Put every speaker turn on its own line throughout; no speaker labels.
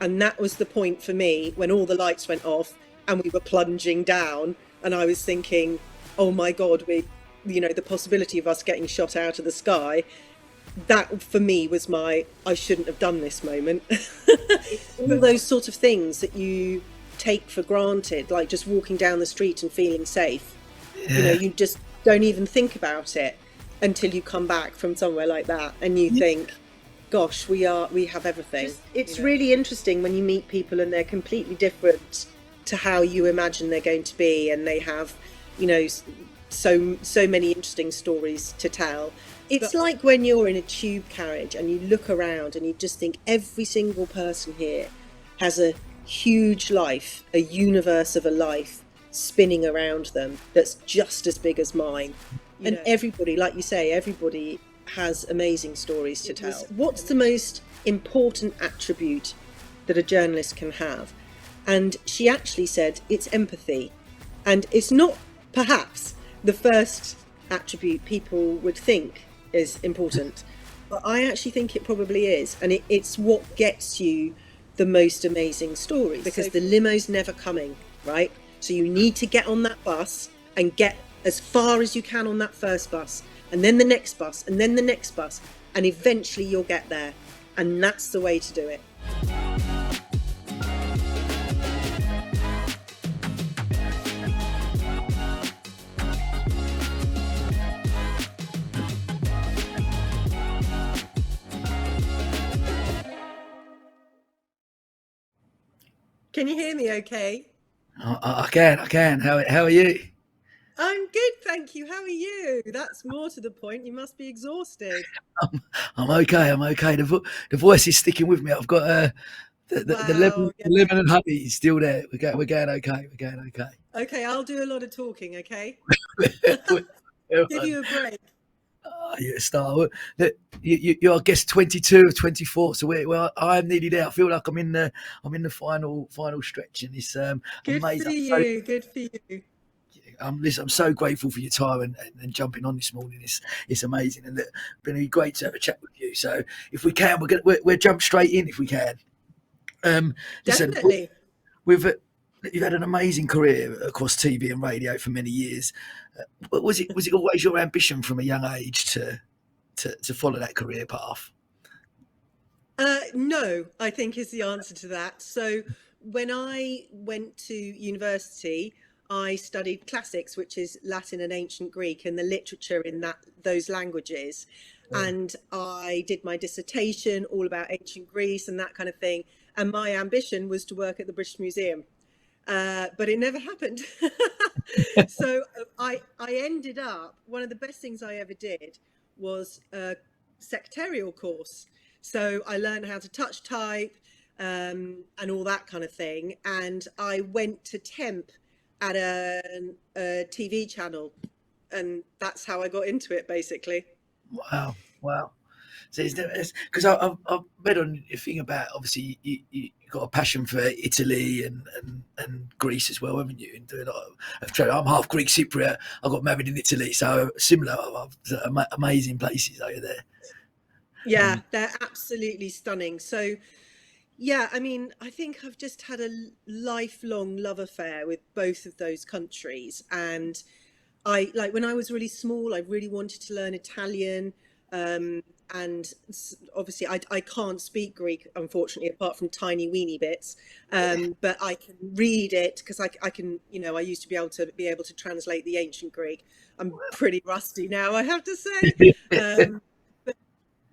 And that was the point for me when all the lights went off and we were plunging down, and I was thinking, oh my God, the possibility of us getting shot out of the sky. That for me was my I shouldn't have done this moment. All those sort of things that you take for granted, like just walking down the street and feeling safe.
Yeah.
You just don't even think about it until you come back from somewhere like that and you think, gosh, we have everything. It's really interesting when you meet people and they're completely different to how you imagine they're going to be, and they have, so many interesting stories to tell. It's like when you're in a tube carriage and you look around and you just think every single person here has a huge life, a universe of a life spinning around them that's just as big as mine. And everybody, like you say, everybody has amazing stories to tell. What's the most important attribute that a journalist can have? And she actually said it's empathy. And it's not perhaps the first attribute people would think is important, but I actually think it probably is. And it's what gets you the most amazing stories, because the limo's never coming, right? So you need to get on that bus and get as far as you can on that first bus, and then the next bus, and then the next bus, and eventually you'll get there. And that's the way to do it. Can you hear me okay?
I can. How are you?
I'm good, thank you. How are you? That's more to the point. You must be exhausted.
I'm okay. The voice is sticking with me. I've got the lemon and honey is still there. We're going okay.
Okay, I'll do a lot of talking, okay? Give you a break.
You're a star. You're, I guess, 22 or 24. So I'm nearly there. I feel like I'm in the final stretch, and it's
good
amazing.
For you. Good for you.
I'm so grateful for your time and jumping on this morning. It's amazing, and it's been great to have a chat with you. So if we can, we'll jump straight in if we can.
Definitely.
Listen, you've had an amazing career across TV and radio for many years. Was it always your ambition from a young age to follow that career path?
No, I think is the answer to that. So when I went to university, I studied classics, which is Latin and ancient Greek, and the literature in those languages. Yeah. And I did my dissertation all about ancient Greece and that kind of thing. And my ambition was to work at the British Museum. But it never happened. So I ended up, one of the best things I ever did was a secretarial course. So I learned how to touch type and all that kind of thing. And I went to temp at a TV channel. And that's how I got into it, basically.
Wow. So because I've read on your thing about, obviously you got a passion for Italy and Greece as well, haven't you? And doing a lot of travel. I'm half Greek Cypriot. I got married in Italy, so similar. Amazing places over there.
Yeah, they're absolutely stunning. So, yeah, I mean, I think I've just had a lifelong love affair with both of those countries. And when I was really small, I really wanted to learn Italian. And obviously I can't speak Greek, unfortunately, apart from tiny weeny bits. But I can read it because I can, I used to be able to translate the ancient Greek. I'm pretty rusty now, I have to say. But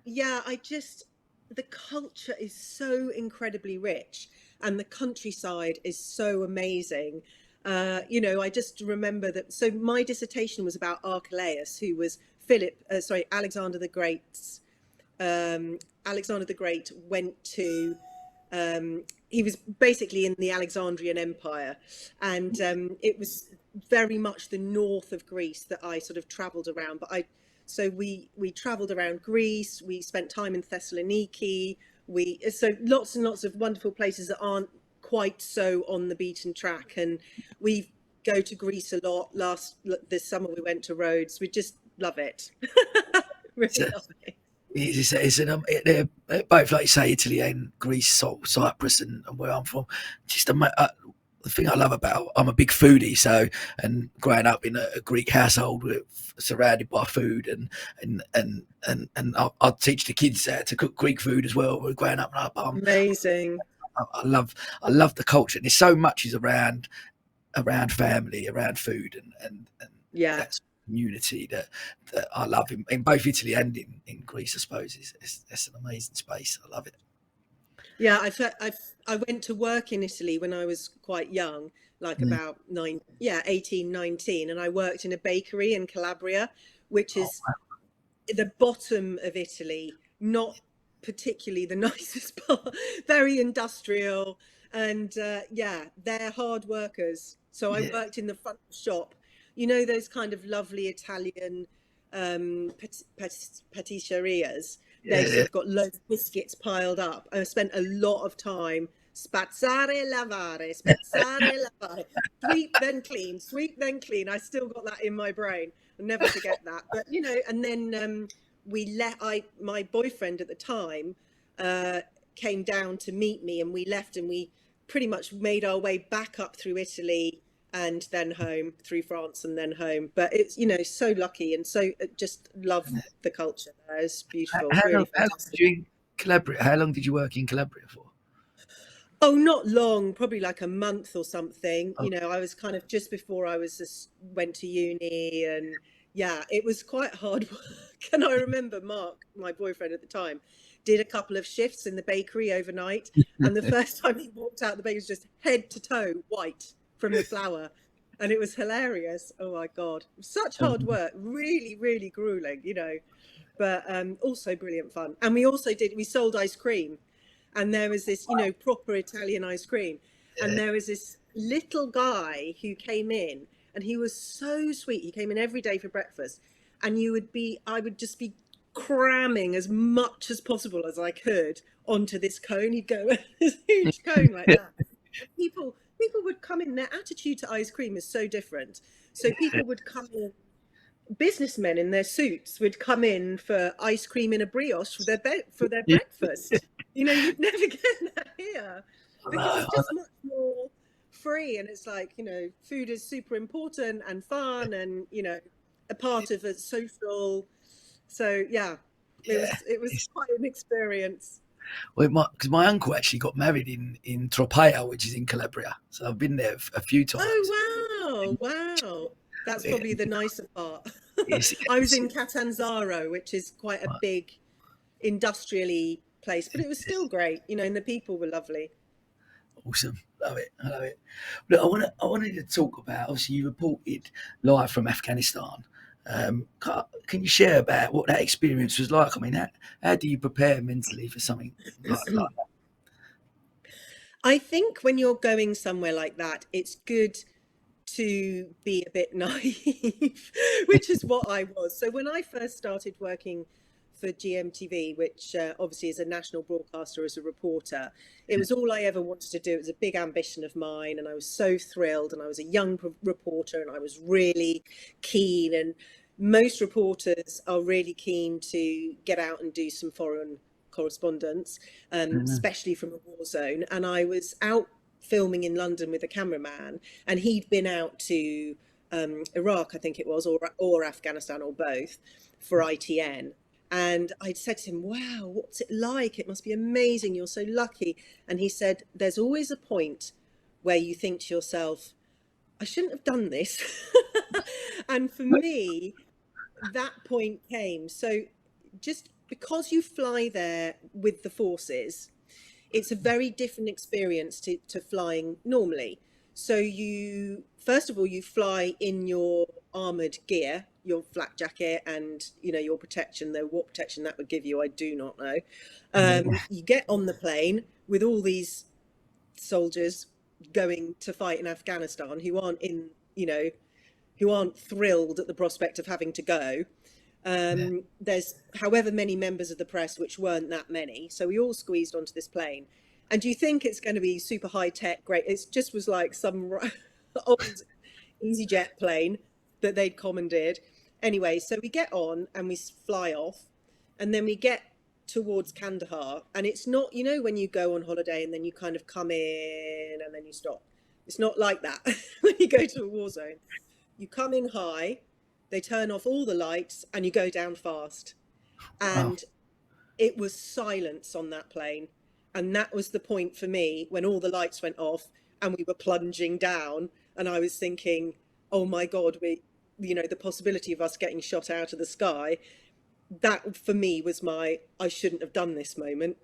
yeah, the culture is so incredibly rich and the countryside is so amazing. I just remember that. So my dissertation was about Archelaus, who was Alexander the Great's. Alexander the Great went to. He was basically in the Alexandrian Empire, and it was very much the north of Greece that I sort of travelled around. So we travelled around Greece. We spent time in Thessaloniki. So lots and lots of wonderful places that aren't quite so on the beaten track, and we go to Greece a lot. This summer we went to Rhodes. We just love it. Really love it.
They're both, like you say, Italy and Greece, Cyprus, and where I'm from. Just the thing I love about, I'm a big foodie, so, and growing up in a Greek household surrounded by food, and I teach the kids to cook Greek food as well. We're growing up,
Amazing.
I love the culture. And there's so much is around family, around food, and
Yeah.
that's community that I love in both Italy and in Greece. I suppose it's an amazing space. I love it.
Yeah, I went to work in Italy when I was quite young, like
Mm.
about 18, 19, and I worked in a bakery in Calabria, which
Oh,
is the bottom of Italy, not particularly the nicest part, very industrial, and yeah, they're hard workers. So I
yeah,
worked in the front shop, you know, those kind of lovely Italian patisserias. They've
yeah,
sort of got loads of biscuits piled up. I spent a lot of time spazzare, lavare, spezzare, lavare, sweep then clean. I still got that in my brain. I'll never forget that. But you know, and then my boyfriend at the time uh, came down to meet me, and we left, and we pretty much made our way back up through Italy and then home through France and then home. But it's, you know, so lucky, and so just love
yeah.
the culture there. It's beautiful,
How
really
long did
fantastic.
you in Calabria? How long did you work in Calabria for?
Oh, not long, probably like a month or something.
Oh,
You know, I was kind of just before I was just went to uni, and yeah, it was quite hard work. And I remember Mark, my boyfriend at the time, did a couple of shifts in the bakery overnight. And the first time he walked out, the bakery was just head to toe white from the flour. And it was hilarious. Oh my God. Such hard work. Really, really grueling, you know, but also brilliant fun. And we sold ice cream, and there was this, you know, proper Italian ice cream, and
yeah,
there was this little guy who came in, and he was so sweet. He came in every day for breakfast, and I would just be cramming as much as possible as I could onto this cone. He'd go this huge cone like that. And people would come in. Their attitude to ice cream is so different. So people would come in, businessmen in their suits would come in for ice cream in a brioche for their breakfast. You know, you'd never get that here
I
because
know.
it's just much more free, and it's like, you know, food is super important and fun, and you know, a part of a social. So yeah,
Yeah.
it was
It's,
quite an experience.
well, because my uncle actually got married in Tropea, which is in Calabria. So I've been there a few times.
Oh wow, wow. That's
Yeah,
probably the nicer part.
it's,
I was
it's,
in Catanzaro, which is quite a big industrially place, but it was still great, you know, and the people were lovely.
awesome. Love it. I love it. Look, I wanted to talk about, obviously, you reported live from Afghanistan. Can you share about what that experience was like? I mean, how do you prepare mentally for something like that?
I think when you're going somewhere like that, it's good to be a bit naive, which is what I was. So when I first started working for GMTV, which obviously is a national broadcaster, as a reporter, it was all I ever wanted to do. It was a big ambition of mine, and I was so thrilled. And I was a young reporter, and I was really keen. And most reporters are really keen to get out and do some foreign correspondence,
Mhm.
especially from a war zone. And I was out filming in London with a cameraman, and he'd been out to Iraq, I think it was, or Afghanistan, or both, for ITN. And I'd said to him, "Wow, what's it like? It must be amazing. You're so lucky." And he said, "There's always a point where you think to yourself, I shouldn't have done this." And for me, that point came. So just because you fly there with the forces, it's a very different experience to flying normally. So you, first of all, you fly in your armored gear, your flak jacket, and you know your protection. Though what protection that would give you, I do not know.
Yeah.
You get on the plane with all these soldiers going to fight in Afghanistan who aren't in, you know, who aren't thrilled at the prospect of having to go.
Yeah.
There's however many members of the press, which weren't that many. So we all squeezed onto this plane. And do you think it's going to be super high tech? Great. It just was like some old EasyJet plane that they'd commandeered. Anyway, so we get on and we fly off. And then we get towards Kandahar, and it's not, you know, when you go on holiday and then you kind of come in and then you stop. It's not like that when you go to a war zone. You come in high, they turn off all the lights, and you go down fast.
Wow.
And it was silence on that plane. And that was the point for me when all the lights went off and we were plunging down. And I was thinking, oh my God, you know, the possibility of us getting shot out of the sky. That for me was my, I shouldn't have done this moment.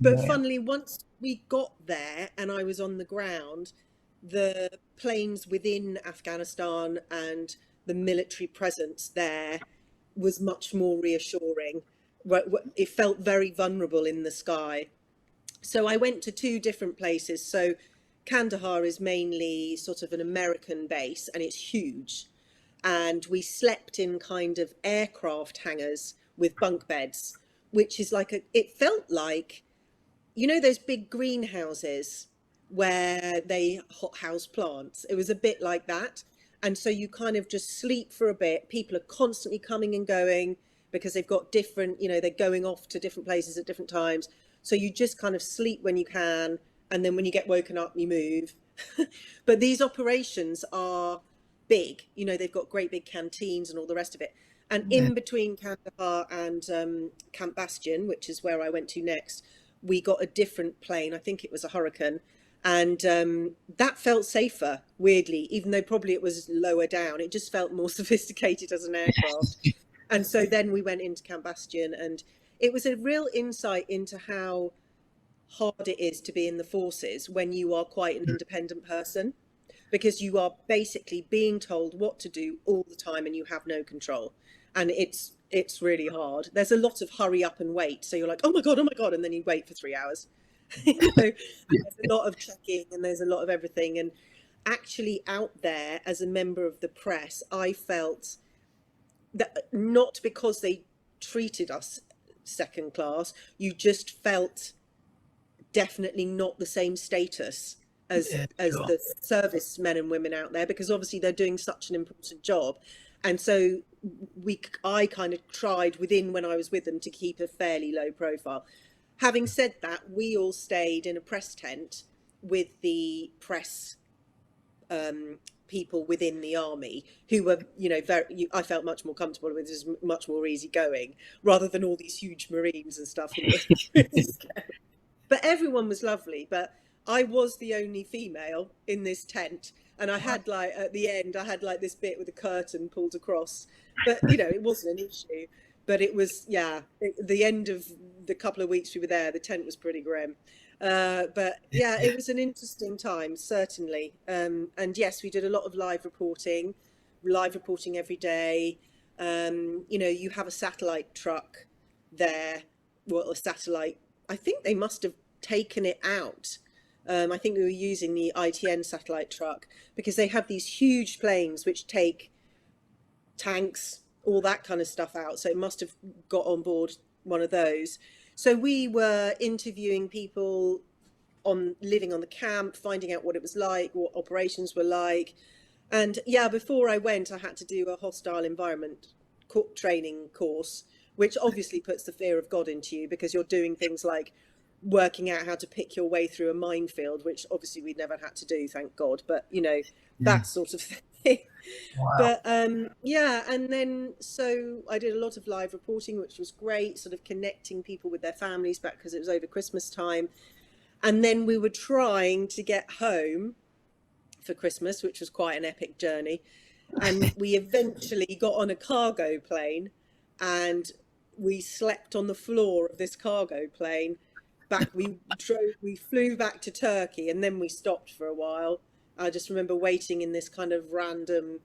But
Yeah.
funnily, once we got there and I was on the ground, the planes within Afghanistan and the military presence there was much more reassuring. It felt very vulnerable in the sky. So I went to two different places. So Kandahar is mainly sort of an American base and it's huge. And we slept in kind of aircraft hangars with bunk beds, which is like it felt like, you know, those big greenhouses where they hothouse plants. It was a bit like that. And so you kind of just sleep for a bit. People are constantly coming and going because they've got different, you know, they're going off to different places at different times. So you just kind of sleep when you can. And then when you get woken up, you move. But these operations are big. You know, they've got great big canteens and all the rest of it. And
Yeah.
in between Kandahar and Camp Bastion, which is where I went to next, we got a different plane. I think it was a Hurricane. And that felt safer, weirdly, even though probably it was lower down. It just felt more sophisticated as an aircraft. And so then we went into Camp Bastion, and it was a real insight into how hard it is to be in the forces when you are quite an independent person, because you are basically being told what to do all the time and you have no control. And it's really hard. There's a lot of hurry up and wait. So you're like, oh my God, and then you wait for 3 hours. You know, there's a lot of checking and there's a lot of everything. And actually out there as a member of the press, I felt that not because they treated us second class, you just felt definitely not the same status as
Yeah, sure.
the servicemen and women out there, because obviously they're doing such an important job. And so I kind of tried within, when I was with them, to keep a fairly low profile. Having said that, we all stayed in a press tent with the press people within the army who were, you know, I felt much more comfortable with. It was much more easygoing rather than all these huge Marines and stuff who were really scary. But everyone was lovely. But I was the only female in this tent. And I had like, at the end, I had like this bit with a curtain pulled across. But, you know, it wasn't an issue. But it was, yeah, the end of the couple of weeks we were there, the tent was pretty grim. But yeah, it was an interesting time, certainly. And yes, we did a lot of live reporting every day. You know, you have a satellite truck there. Well, a satellite, I think they must have taken it out. I think we were using the ITN satellite truck because they have these huge planes which take tanks, all that kind of stuff out. So it must have got on board one of those. So we were interviewing people on living on the camp, finding out what it was like, what operations were like. And yeah, before I went, I had to do a hostile environment training course, which obviously puts the fear of God into you, because you're doing things like working out how to pick your way through a minefield, which obviously we'd never had to do, thank God. But, you know, that sort of thing.
Wow.
But yeah, and then so I did a lot of live reporting, which was great, sort of connecting people with their families back, because it was over Christmas time. And then we were trying to get home for Christmas, which was quite an epic journey. And we eventually got on a cargo plane, and we slept on the floor of this cargo plane. We flew back to Turkey, and then we stopped for a while. I just remember waiting in this kind of random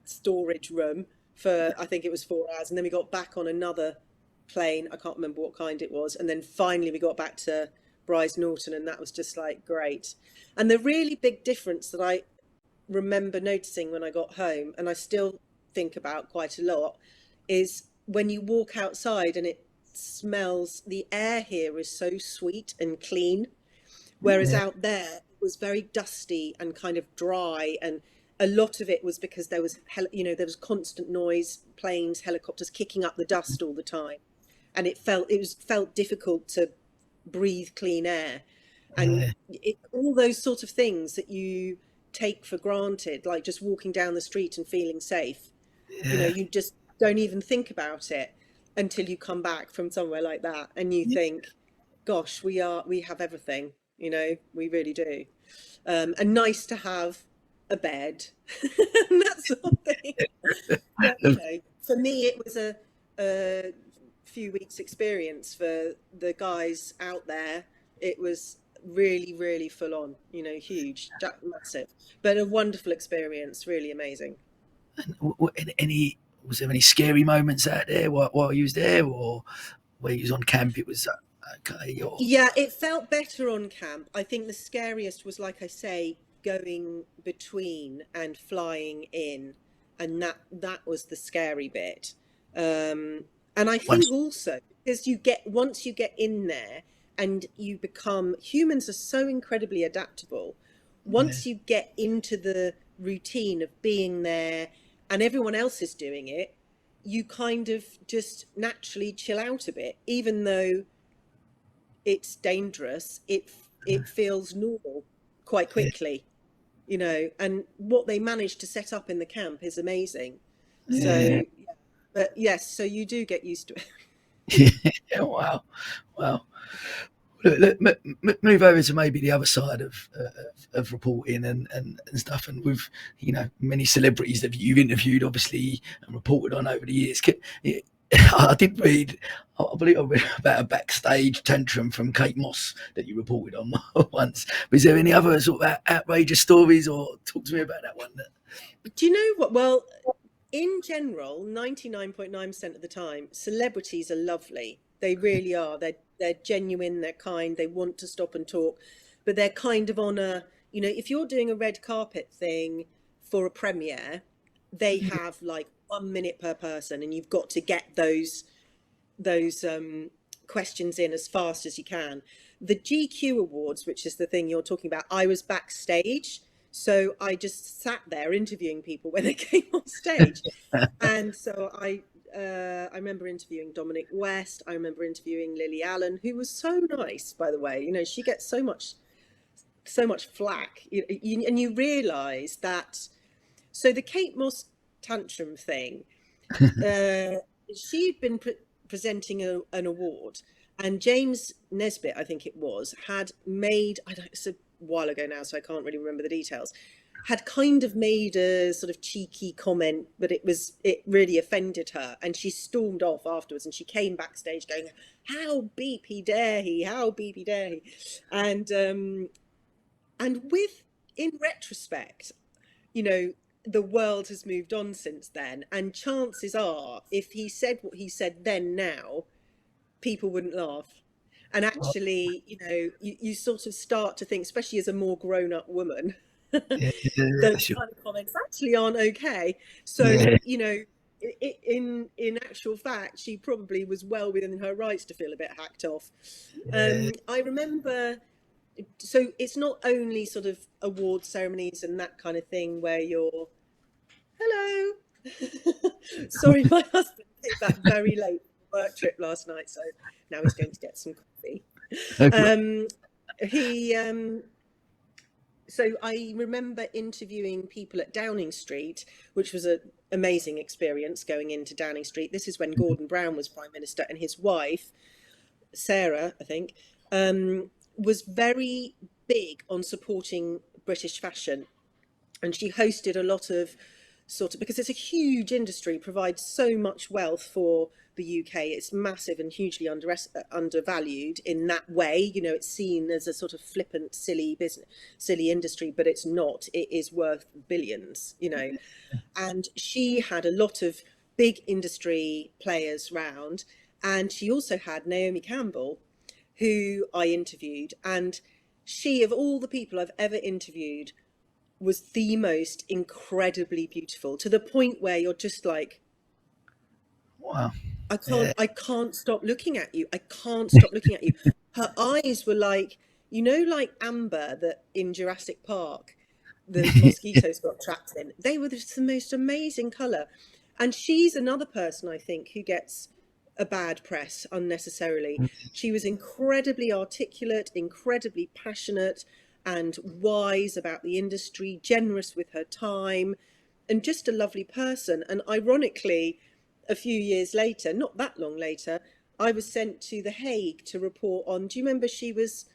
storage room for, I think it was 4 hours, and then we got back on another plane. I can't remember what kind it was, and then finally we got back to Brize Norton, and that was just like great. And the really big difference that I remember noticing when I got home, and I still think about quite a lot, is when you walk outside and it smells, the air here is so sweet and clean, whereas
Yeah.
out there it was very dusty and kind of dry, and a lot of it was because there was, there was constant noise, planes, helicopters kicking up the dust all the time, and it felt difficult to breathe clean air, and
Yeah,
all those sort of things that you take for granted, like just walking down the street and feeling safe.
yeah,
You just don't even think about it until you come back from somewhere like that, and you
yeah.
think, "Gosh, we have everything." We really do, and nice to have a bed and that sort of thing. But for me, it was a few weeks experience. For the guys out there, it was really, really full on. Huge, massive, but a wonderful experience. Really amazing.
Any was there any scary moments out there while you was there, or where you was on camp? It was okay, or
Yeah, it felt better on camp. I think the scariest was, like I say, going between and flying in, and that was the scary bit. And I
once,
think also because once you get in there and you become, humans are so incredibly adaptable.
yeah,
Once you get into the routine of being there and everyone else is doing it, you kind of just naturally chill out a bit, even though it's dangerous. It feels normal quite
yeah,
quickly, and what they managed to set up in the camp is amazing. So,
yeah.
yeah, but yes, so you do get used to it.
Yeah, wow, wow. Look, move over to maybe the other side of reporting and stuff, and with many celebrities that you've interviewed, obviously, and reported on over the years. I did read, I believe I read about a backstage tantrum from Kate Moss that you reported on once. Was there any other sort of outrageous stories, or talk to me about that one?
Do you know what? Well, in general, 99.9% of the time, celebrities are lovely. They really are. They're genuine, they're kind, they want to stop and talk, but they're kind of on if you're doing a red carpet thing for a premiere, they have like 1 minute per person, and you've got to get those questions in as fast as you can. The GQ Awards, which is the thing you're talking about, I was backstage. So I just sat there interviewing people when they came on stage. And so I remember interviewing Dominic West. I remember interviewing Lily Allen, who was so nice, by the way. She gets so much flack. And you realise that. So the Kate Moss tantrum thing, uh, she'd been presenting an award, and James Nesbitt, I think it was, had made, I don't, it's a while ago now, so I can't really remember the details, had kind of made a sort of cheeky comment, but it really offended her, and she stormed off afterwards, and she came backstage going, "How beepy dare he? How beepy dare he?" And in retrospect, you know, the world has moved on since then. And chances are, if he said what he said then now, people wouldn't laugh. And actually, you sort of start to think, especially as a more grown up woman,
Yeah,
those
sure.
kind of comments actually aren't okay. So,
Yeah,
in actual fact, she probably was well within her rights to feel a bit hacked off.
yeah,
I remember, so it's not only sort of award ceremonies and that kind of thing where you're, hello. Sorry, my husband came back very late from a work trip last night, so now he's going to get some coffee. Um, he So I remember interviewing people at Downing Street, which was an amazing experience going into Downing Street. This is when Gordon Brown was Prime Minister, and his wife, Sarah, I think, was very big on supporting British fashion. And she hosted a lot of sort of, because it's a huge industry, provides so much wealth for the UK. It's massive and hugely undervalued in that way. It's seen as a sort of flippant, silly business, silly industry, but it's not. It is worth billions. And she had a lot of big industry players round, and she also had Naomi Campbell, who I interviewed, and she, of all the people I've ever interviewed, was the most incredibly beautiful, to the point where you're just like,
wow.
I
Yeah,
can't stop looking at you. I can't stop looking at you. Her eyes were like, like Amber that in Jurassic Park. the mosquitoes got trapped in. They were just the most amazing colour. And she's another person, I think, who gets a bad press unnecessarily. She was incredibly articulate, incredibly passionate and wise about the industry, generous with her time, and just a lovely person. And ironically, a few years later, not that long later, I was sent to The Hague to report on, do you remember she was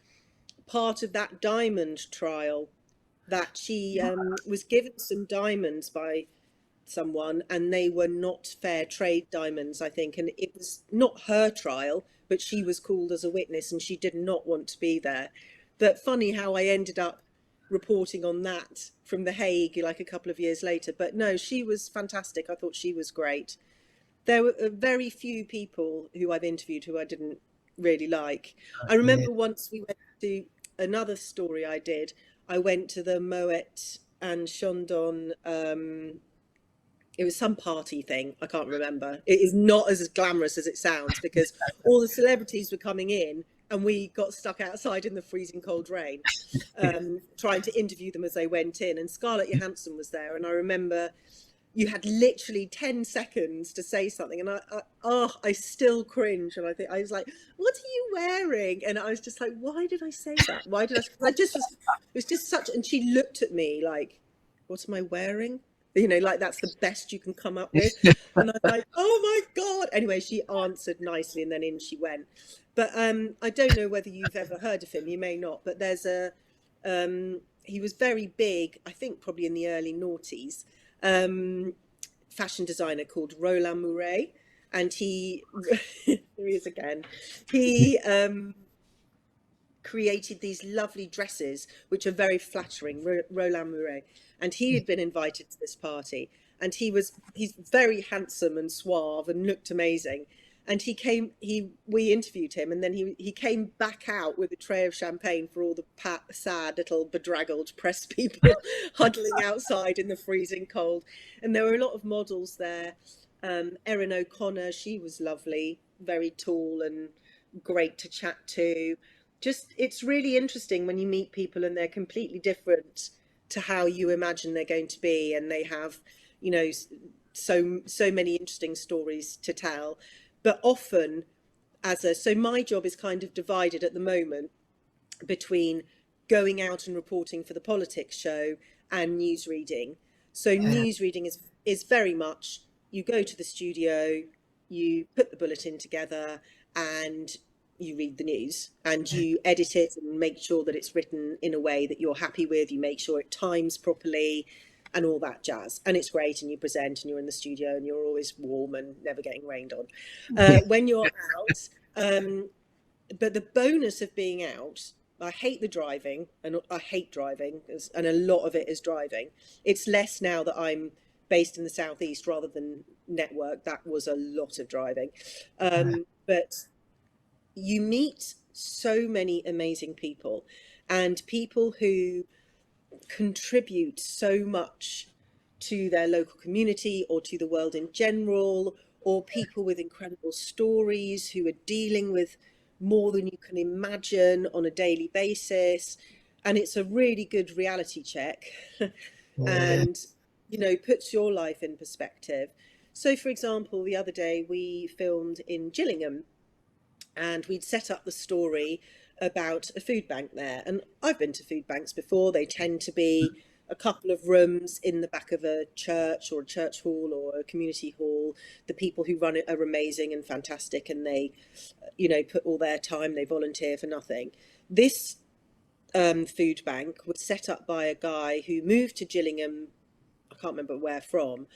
part of that diamond trial, that she was given some diamonds by someone and they were not fair trade diamonds, I think, and it was not her trial, but she was called as a witness and she did not want to be there. But funny how I ended up reporting on that from The Hague like a couple of years later. But no, she was fantastic. I thought she was great. There were very few people who I've interviewed who I didn't really like. I
Yeah.
remember once we went to another story I did. I went to the Moet and Chandon. It was some party thing. I can't remember. It is not as glamorous as it sounds because all the celebrities were coming in and we got stuck outside in the freezing cold rain, trying to interview them as they went in. And Scarlett Johansson was there. And I remember you had literally 10 seconds to say something. And I still cringe. And I was like, what are you wearing? And I was just like, why did I say that? Why did I just was, it was just such, and she looked at me like, what am I wearing? You know, like that's the best you can come up with. And I'm like, oh my God. Anyway, she answered nicely and then in she went. But I don't know whether you've ever heard of him. You may not, but there's he was very big, I think probably in the early noughties, fashion designer called Roland Mouret. And he, there he is again, he created these lovely dresses, which are very flattering, Roland Mouret. And he had been invited to this party. And he's very handsome and suave and looked amazing. And we interviewed him, and then he came back out with a tray of champagne for all the sad little bedraggled press people huddling outside in the freezing cold. And there were a lot of models there. Erin O'Connor, she was lovely, very tall and great to chat to. Just, it's really interesting when you meet people and they're completely different to how you imagine they're going to be, and they have, you know, so many interesting stories to tell. But often so my job is kind of divided at the moment between going out and reporting for the politics show and news reading. So news reading is very much, you go to the studio, you put the bulletin together and you read the news and you edit it and make sure that it's written in a way that you're happy with. You make sure it times properly and all that jazz. And it's great, and you present and you're in the studio and you're always warm and never getting rained on. When you're out, but the bonus of being out, I hate the driving, and I hate driving, and a lot of it is driving. It's less now that I'm based in the southeast rather than network. That was a lot of driving. But you meet so many amazing people, and people who contribute so much to their local community or to the world in general, or people with incredible stories who are dealing with more than you can imagine on a daily basis. And it's a really good reality check and, you know, puts your life in perspective. So, for example, the other day we filmed in Gillingham, and we'd set up the story about a food bank there. And I've been to food banks before. They tend to be a couple of rooms in the back of a church or a church hall or a community hall. The people who run it are amazing and fantastic, and they, you know, put all their time, they volunteer for nothing. This food bank was set up by a guy who moved to Gillingham, I can't remember where from,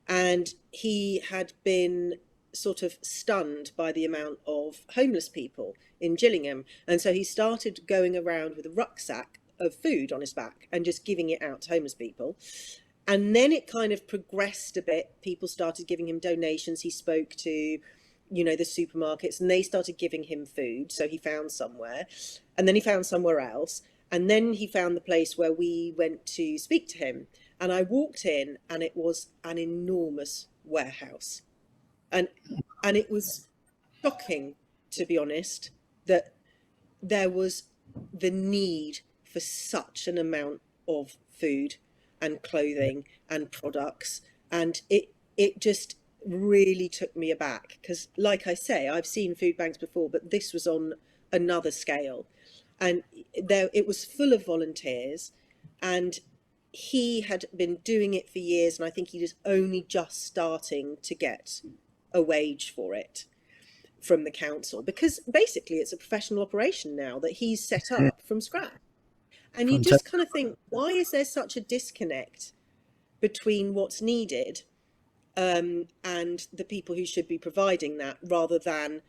and he had been sort of stunned by the amount of homeless people in Gillingham. And so he started going around with a rucksack of food on his back and just giving it out to homeless people. And then it kind of progressed a bit. People started giving him donations. He spoke to, you know, the supermarkets, and they started giving him food. So he found somewhere, and then he found somewhere else. And then he found the place where we went to speak to him. And I walked in, and it was an enormous warehouse. And it was shocking, to be honest, that there was the need for such an amount of food. and clothing and products. And it just really took me aback because, like I say, I've seen food banks before, but this was on another scale. And there it was full of volunteers, and he had been doing it for years, and I think he was only just starting to get a wage for it from the council, because basically it's a professional operation now that he's set up from scratch. And you just kind of think, why is there such a disconnect between what's needed and the people who should be providing that, rather than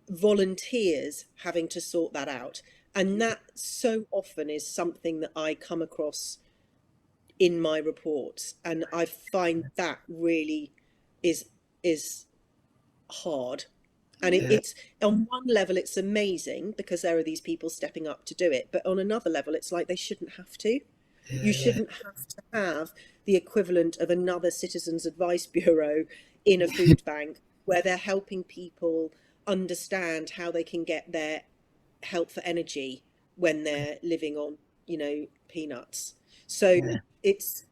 volunteers having to sort that out? And that so often is something that I come across in my reports, and I find that really is hard. And it's on one level it's amazing because there are these people stepping up to do it, but on another level it's like they shouldn't have to. You shouldn't have to have the equivalent of another citizens advice bureau in a food bank where they're helping people understand how they can get their help for energy when they're living on, peanuts. So it's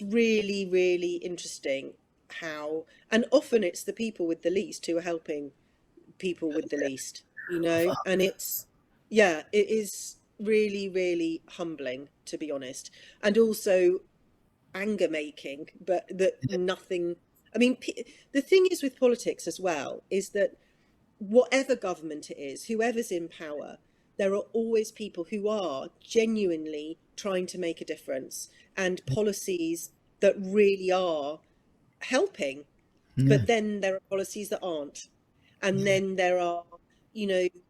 really, really interesting how, and often it's the people with the least who are helping people with the least, and it is really, really humbling, to be honest, and also anger making, but that nothing, I mean, the thing is with politics as well, is that whatever government it is, whoever's in power, there are always people who are genuinely trying to make a difference and policies that really are helping. But then there are policies that aren't. And then there are,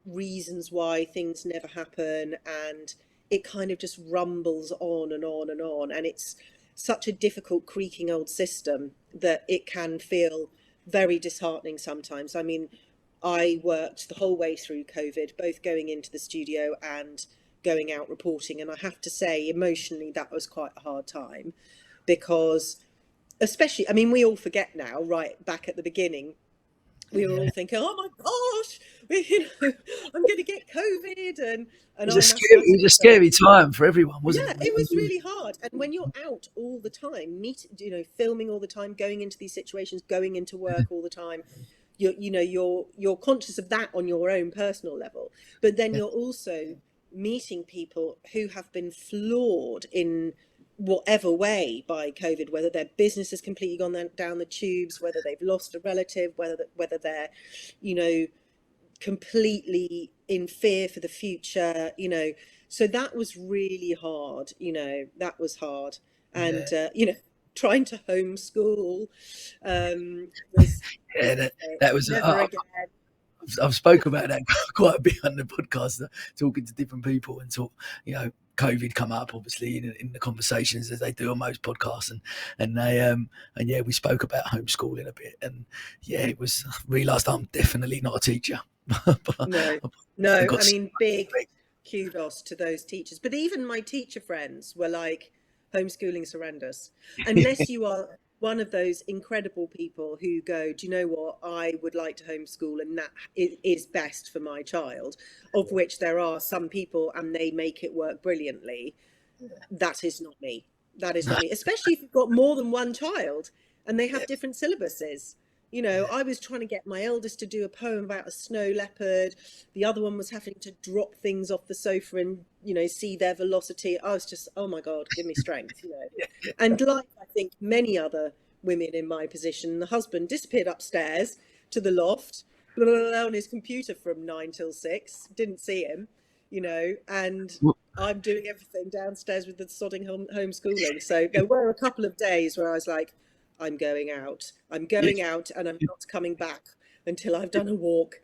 reasons why things never happen. And it kind of just rumbles on and on and on. And it's such a difficult, creaking old system that it can feel very disheartening sometimes. I mean, I worked the whole way through COVID, both going into the studio and going out reporting. And I have to say, emotionally, that was quite a hard time because, especially, I mean, we all forget now, right back at the beginning, we were all thinking, oh my gosh, I'm going to get COVID. And
it was a scary time for everyone, wasn't it?
Yeah, it was really hard. And when you're out all the time, filming all the time, going into these situations, going into work all the time, you're conscious of that on your own personal level, but then you're also meeting people who have been floored in whatever way by COVID, whether their business has completely gone down the tubes, whether they've lost a relative, whether they're, completely in fear for the future, So that was really hard, that was hard. And, trying to homeschool was
that was
never again.
I've spoken about that quite a bit on the podcast, talking to different people, and COVID come up obviously in the conversations as they do on most podcasts, and we spoke about homeschooling a bit, and it was realised I'm definitely not a teacher.
No, I mean, big kudos to those teachers, but even my teacher friends were like, homeschooling's horrendous, unless you are one of those incredible people who go, do you know what, I would like to homeschool and that is best for my child, of which there are some people and they make it work brilliantly. That is not me. That is not me, especially if you've got more than one child and they have different syllabuses. I was trying to get my eldest to do a poem about a snow leopard. The other one was having to drop things off the sofa and, see their velocity. I was just, oh my God, give me strength, And like I think many other women in my position, the husband disappeared upstairs to the loft, on his computer from 9 till 6, didn't see him, and I'm doing everything downstairs with the sodding homeschooling. So there were a couple of days where I was like, I'm going out, and I'm not coming back until I've done a walk.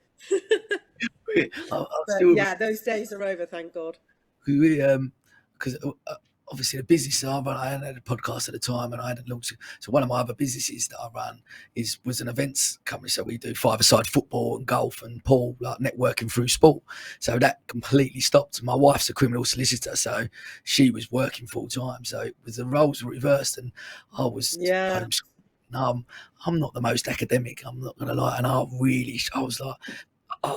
Those days are over, thank God.
Because obviously the business I run, I had a podcast at the time, and I had launched. So one of my other businesses that I run was an events company. So we do five-a-side football and golf and pool, like networking through sport. So that completely stopped. My wife's a criminal solicitor, so she was working full time. So it was the roles were reversed, and I was homeschooling. I'm not the most academic, I'm not going to lie, and I was like,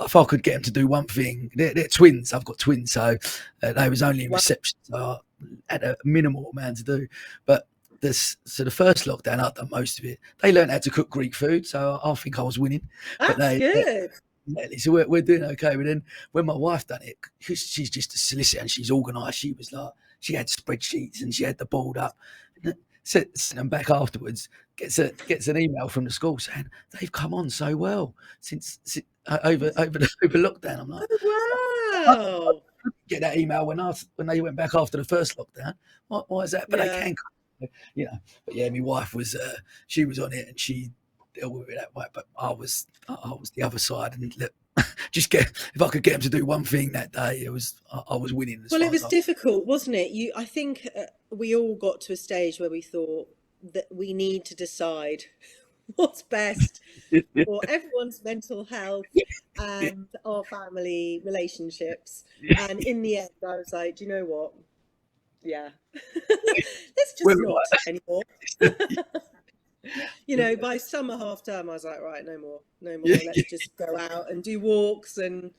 if I could get them to do one thing, they're twins. I've got twins, so they was only in reception. So had a minimal amount to do. But so the first lockdown, I'd done most of it. They learned how to cook Greek food, so I think I was winning. But
That's good.
so we're doing okay. But then when my wife done it, because she's just a solicitor and she's organised, she was like, she had spreadsheets and she had the board up. Sent them back afterwards. Gets an email from the school saying they've come on so well since over lockdown. I'm like,
Oh, wow.
get that email when they went back after the first lockdown. Why is that? But they can, But yeah, my wife was she was on it and she dealt with it that way. But I was the other side, and if I could get them to do one thing that day, I was winning.
Well, it was difficult, wasn't it? I think we all got to a stage where we thought that we need to decide what's best for everyone's mental health and our family relationships. And in the end, I was like, do you know what? Yeah, let's just not anymore. By summer half term, I was like, right, no more. Let's just go out and do walks, and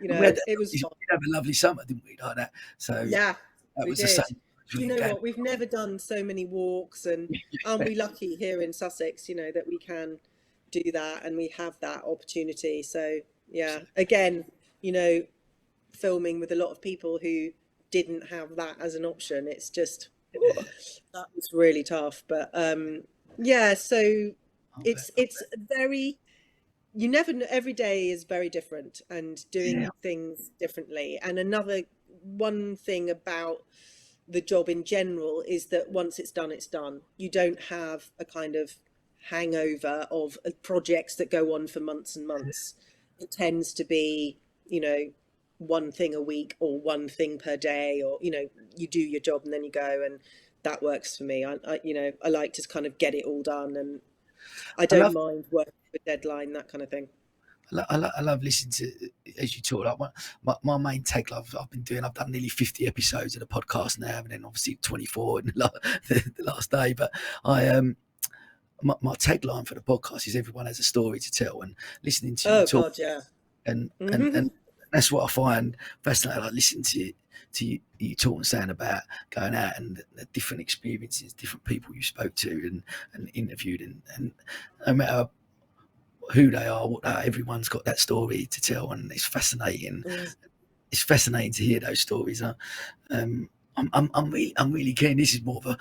it was fun.
We had a lovely summer, didn't we? Like that. So
yeah,
that was
did.
the same.
Do you know what? We've never done so many walks, and aren't we lucky here in Sussex? That we can do that, and we have that opportunity. So yeah, again, filming with a lot of people who didn't have that as an option. It's just that was really tough, but yeah. So it's very. You never know. Every day is very different, and doing things differently. And another one thing about the job in general is that once it's done, it's done. You don't have a kind of hangover of projects that go on for months and months. It tends to be, one thing a week or one thing per day, or, you do your job and then you go, and that works for me. I like to kind of get it all done, and I don't mind working with deadline, that kind of thing.
I love listening to, as you talk, like my main tagline I've done nearly 50 episodes of the podcast now, and then obviously 24 in the last day. But my tagline for the podcast is everyone has a story to tell, and listening to you talk,
God, yeah.
and that's what I find fascinating. Like listening to you talk and saying about going out and the different experiences, different people you spoke to and interviewed, and no matter who they are, everyone's got that story to tell, and it's fascinating. It's fascinating to hear those stories. I'm really keen. This is more of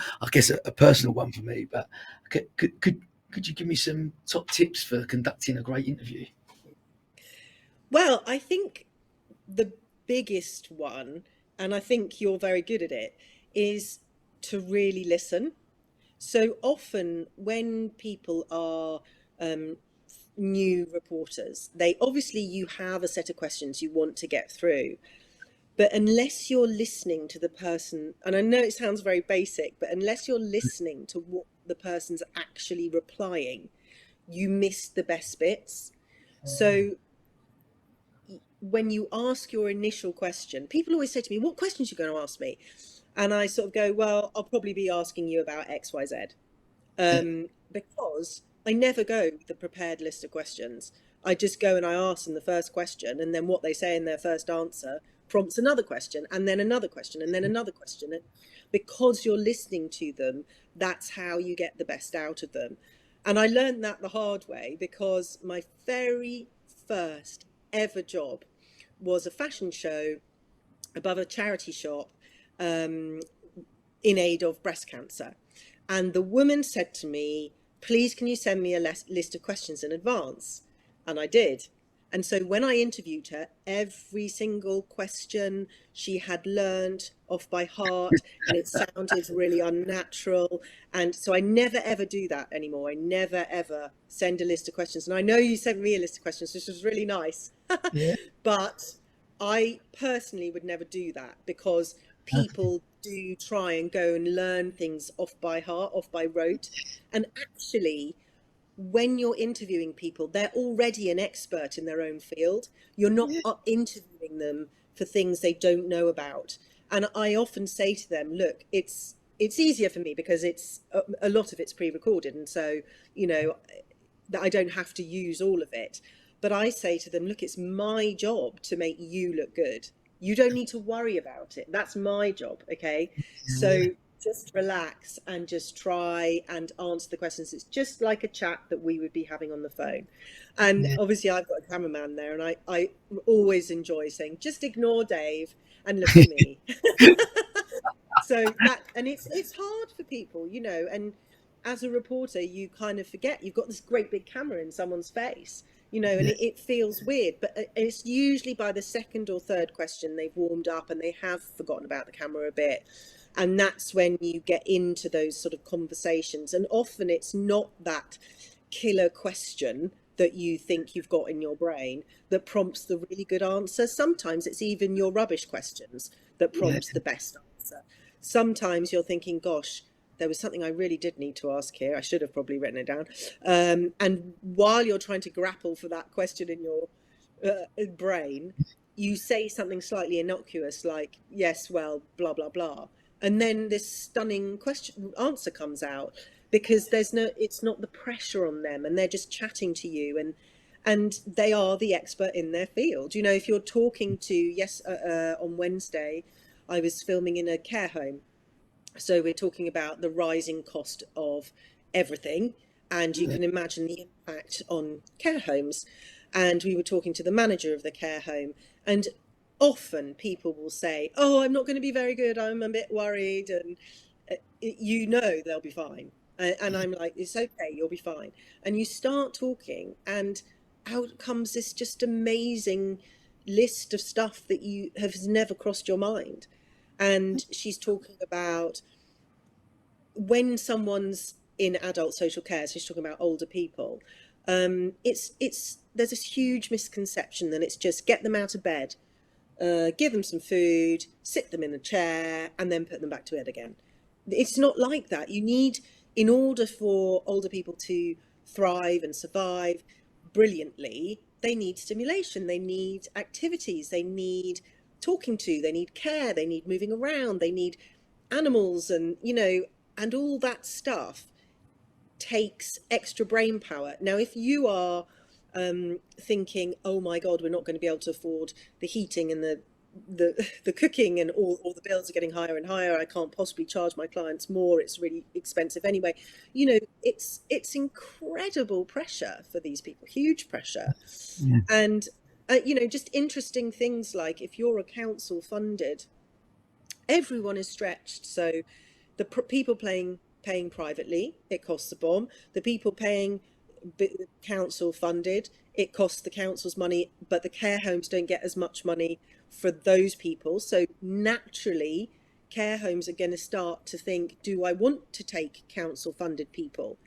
a personal one for me. But could you give me some top tips for conducting a great interview?
Well, I think the biggest one, and I think you're very good at it, is to really listen. So often when people are new reporters, you have a set of questions you want to get through, but unless you're listening to the person, and I know it sounds very basic, but unless you're listening to what the person's actually replying, you miss the best bits. So when you ask your initial question, people always say to me, what questions are you going to ask me? And I sort of go, well, I'll probably be asking you about XYZ, because I never go with a prepared list of questions. I just go and I ask them the first question, and then what they say in their first answer prompts another question, and then another question, and then another question. And because you're listening to them, that's how you get the best out of them. And I learned that the hard way, because my very first ever job was a fashion show above a charity shop in aid of breast cancer. And the woman said to me, please, can you send me a list of questions in advance? And I did. And so when I interviewed her, every single question she had learned off by heart, and it sounded really unnatural. And so I never, ever do that anymore. I never, ever send a list of questions. And I know you sent me a list of questions, which was really nice.
Yeah.
But I personally would never do that, because people do try and go and learn things off by heart, off by rote. And actually, when you're interviewing people, they're already an expert in their own field. You're not interviewing them for things they don't know about. And I often say to them, look, it's easier for me because it's a lot of it's pre-recorded. And so, that I don't have to use all of it. But I say to them, look, it's my job to make you look good. You don't need to worry about it. That's my job, okay?
Yeah,
So just relax and just try and answer the questions. It's just like a chat that we would be having on the phone. And
yeah,
obviously I've got a cameraman there, and I always enjoy saying, just ignore Dave and look at me. So that, and it's hard for people, you know, and as a reporter you kind of forget you've got this great big camera in someone's face, you know, and
yeah,
it feels weird, but it's usually by the second or third question they've warmed up and they have forgotten about the camera a bit, and that's when you get into those sort of conversations, and often it's not that killer question that you think you've got in your brain that prompts the really good answer. Sometimes it's even your rubbish questions that
yeah,
prompt the best answer. Sometimes you're thinking, gosh, there was something I really did need to ask here. I should have probably written it down. And while you're trying to grapple for that question in your brain, you say something slightly innocuous like, yes, well, blah, blah, blah. And then this stunning question answer comes out, because it's not the pressure on them, and they're just chatting to you, and they are the expert in their field. You know, if you're talking to, on Wednesday, I was filming in a care home. So we're talking about the rising cost of everything, and you
yeah,
can imagine the impact on care homes. And we were talking to the manager of the care home, and often people will say, "Oh, I'm not going to be very good. I'm a bit worried," and you know they'll be fine. And I'm like, "It's okay. You'll be fine." And you start talking, and out comes this just amazing list of stuff that you have never crossed your mind. And she's talking about when someone's in adult social care, so she's talking about older people. It's there's this huge misconception that it's just get them out of bed, give them some food, sit them in a chair, and then put them back to bed again. It's not like that. You need, in order for older people to thrive and survive brilliantly, they need stimulation, they need activities, they need talking to, they need care, they need moving around, they need animals, and, you know, and all that stuff takes extra brain power. Now, if you are thinking, oh my God, we're not going to be able to afford the heating and the cooking, and all the bills are getting higher and higher, I can't possibly charge my clients more, it's really expensive anyway, you know, it's incredible pressure for these people, huge pressure.
yeah,
And you know, just interesting things like, if you're a council funded, everyone is stretched. So the people paying privately, it costs a bomb. The people paying council funded, it costs the council's money, but the care homes don't get as much money for those people. So naturally, care homes are going to start to think, do I want to take council funded people?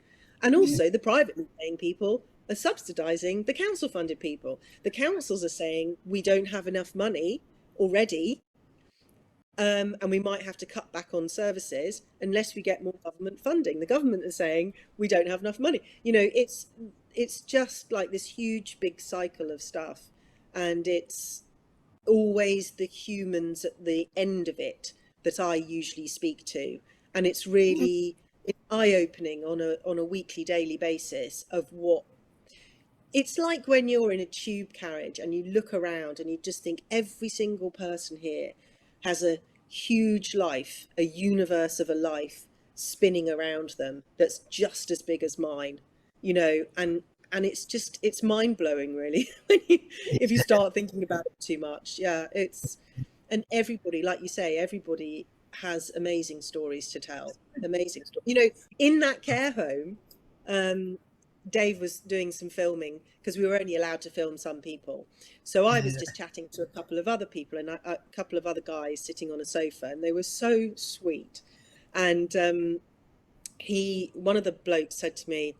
And
yeah,
also the privately paying people are subsidizing the council funded people. The councils are saying, we don't have enough money already, and we might have to cut back on services unless we get more government funding. The government is saying we don't have enough money. You know, it's just like this huge big cycle of stuff, and it's always the humans at the end of it that I usually speak to, and it's really eye-opening on a weekly, daily basis of what it's like when you're in a tube carriage and you look around and you just think every single person here has a huge life, a universe of a life spinning around them that's just as big as mine, you know, and it's just, it's mind blowing really when you, if you start thinking about it too much. Yeah, it's, and everybody, like you say, everybody has amazing stories to tell. Amazing story. You know, in that care home, Dave was doing some filming because we were only allowed to film some people. So I was
yeah,
just chatting to a couple of other people, and a couple of other guys sitting on a sofa, and they were so sweet. And one of the blokes said to me,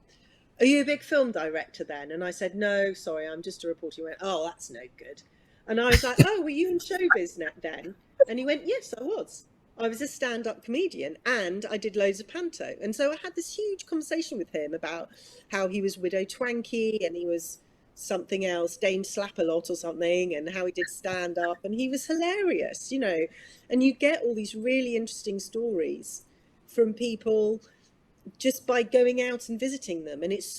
"Are you a big film director then?" And I said, "No, sorry, I'm just a reporter." He went, "Oh, that's no good." And I was like, "Oh, were you in showbiz then?" And he went, "Yes, I was. I was a stand-up comedian and I did loads of panto." And so I had this huge conversation with him about how he was Widow Twanky and he was something else, Dane Slap a Lot or something, and how he did stand-up, and he was hilarious, you know. And you get all these really interesting stories from people just by going out and visiting them, and it's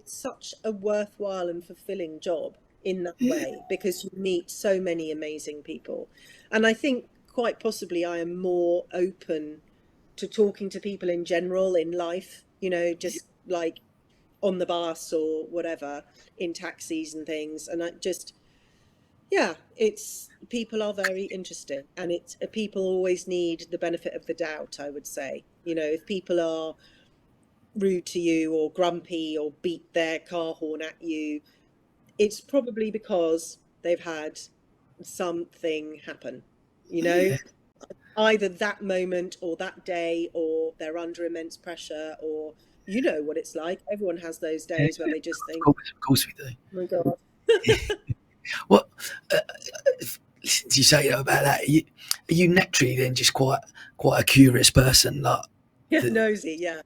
such a worthwhile and fulfilling job. in that way, because you meet so many amazing people. And I think quite possibly I am more open to talking to people in general in life, just like on the bus or whatever, in taxis and things. And I just, yeah, it's, people are very interesting, and it's, people always need the benefit of the doubt, I would say. If people are rude to you or grumpy or beat their car horn at you, it's probably because they've had something happen,
Yeah.
either that moment or that day, or they're under immense pressure, or what it's like. Everyone has those
Yeah.
days where they just think,
Of course we do.
oh my God.
What listen to you say about that? Are you naturally then just quite a curious person? Like
Yeah,
the,
nosy, yeah.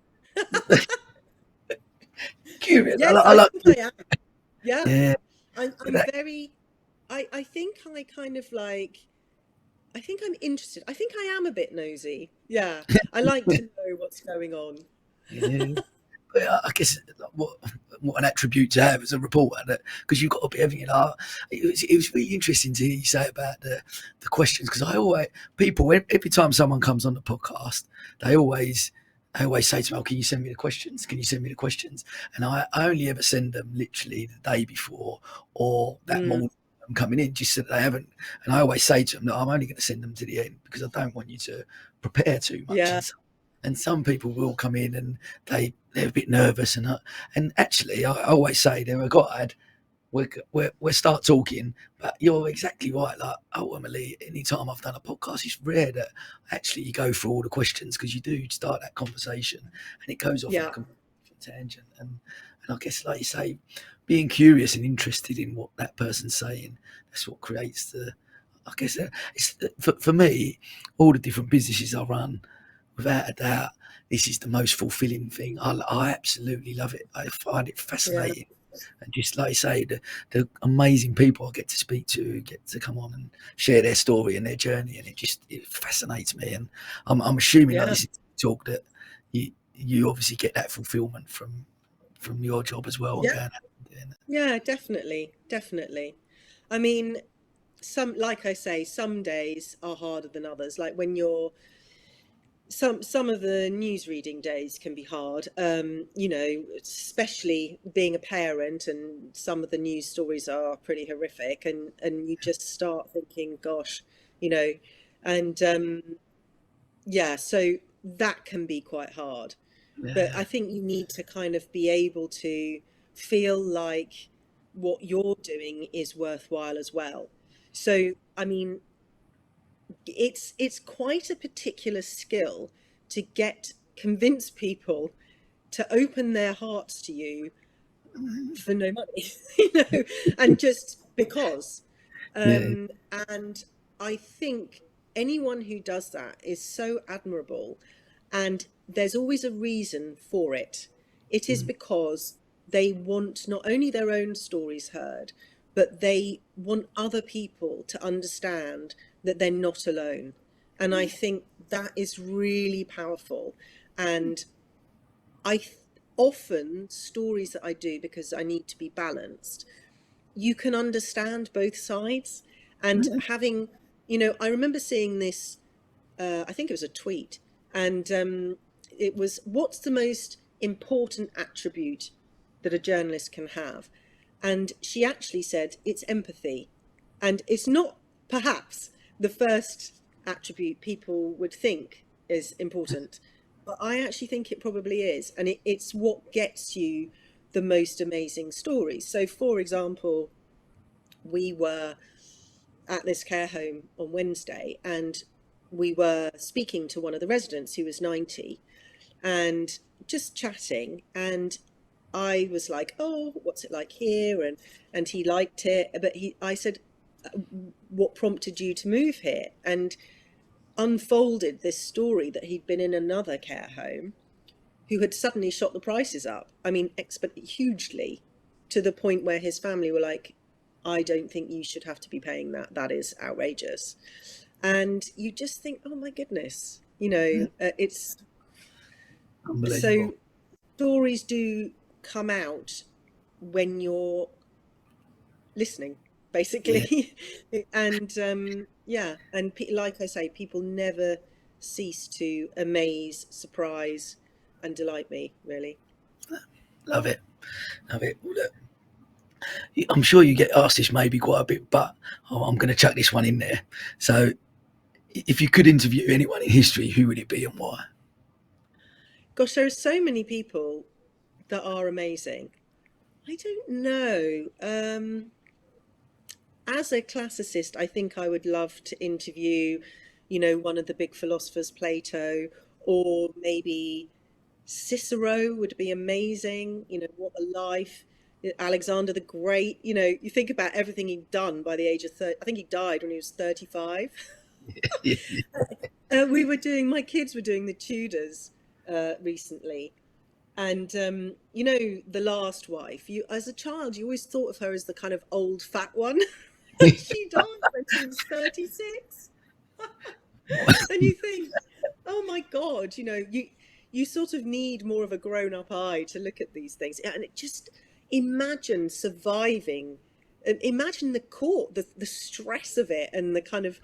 curious.
Yes,
I
I
like.
think I am. Yeah.
Yeah.
I'm very, I think I kind of like, I think I'm interested. I think I am a bit nosy. Yeah. I like to know what's going on.
Yeah. But I guess what an attribute to have as a reporter, that because you've got to be having it was really interesting to hear you say about the questions, because I always, people, every time someone comes on the podcast, they always say to me, oh, can you send me the questions? Can you send me the questions? And I only ever send them literally the day before or that
Mm,
morning I'm coming in, just so that they haven't. And I always say to them that I'm only going to send them to the end, because I don't want you to prepare too much.
yeah.
And some people will come in and they're a bit nervous, and actually I always say they're a guide. We start talking, but you're exactly right. Like ultimately, any time I've done a podcast, it's rare that actually you go through all the questions, because you do start that conversation and it goes off on a
Yeah.
complete tangent. And I guess, like you say, being curious and interested in what that person's saying, that's what creates the. I guess it's for me, all the different businesses I run, without a doubt, this is the most fulfilling thing. I absolutely love it. I find it
Yeah.
fascinating. And just like I say, the amazing people I get to speak to, get to come on and share their story and their journey, and it fascinates me. And I'm assuming, like
Yeah.
this talk, that you obviously get that fulfillment from your job as well, and
Yeah.
going out and doing it.
Yeah, definitely. Definitely. I mean, like I say, some days are harder than others. Like when you're, some of the news reading days can be hard, especially being a parent, and some of the news stories are pretty horrific, and you just start thinking, gosh, you know, and yeah, so that can be quite hard. But
Yeah,
I think you need to kind of be able to feel like what you're doing is worthwhile as well. So, I mean, it's quite a particular skill to convince people to open their hearts to you for no money, and just because.
yeah,
Um, and I think anyone who does that is so admirable, and there's always a reason for it. It is
mm,
because they want not only their own stories heard, but they want other people to understand that they're not alone. And I think that is really powerful. And I often, stories that I do, because I need to be balanced, you can understand both sides. And
yeah,
having, I remember seeing this, I think it was a tweet, and it was, what's the most important attribute that a journalist can have? And she actually said it's empathy. And it's not perhaps the first attribute people would think is important, but I actually think it probably is. And it's what gets you the most amazing stories. So, for example, we were at this care home on Wednesday, and we were speaking to one of the residents who was 90, and just chatting. And I was like, oh, what's it like here? And he liked it. But I said, what prompted you to move here? And unfolded this story that he'd been in another care home who had suddenly shot the prices up. I mean, hugely, to the point where his family were like, I don't think you should have to be paying that. That is outrageous. And you just think, oh my goodness,
yeah.
it's so,
Unbelievable.
stories do come out when you're listening, basically. And and like I say, people never cease to amaze, surprise, and delight me, really.
Love it. Love it. Well, look, I'm sure you get asked this maybe quite a bit, but I'm going to chuck this one in there. So, if you could interview anyone in history, who would it be and why?
Gosh, there are so many people that are amazing. I don't know. As a classicist, I think I would love to interview, one of the big philosophers, Plato, or maybe Cicero would be amazing. What a life. Alexander the Great, you think about everything he'd done by the age of 30. I think he died when he was 35. My kids were doing the Tudors recently. And the last wife, as a child, you always thought of her as the kind of old fat one. She died when she was 36. And you think, oh my God, you sort of need more of a grown-up eye to look at these things. And it just imagine surviving, and imagine the court, the stress of it, and the kind of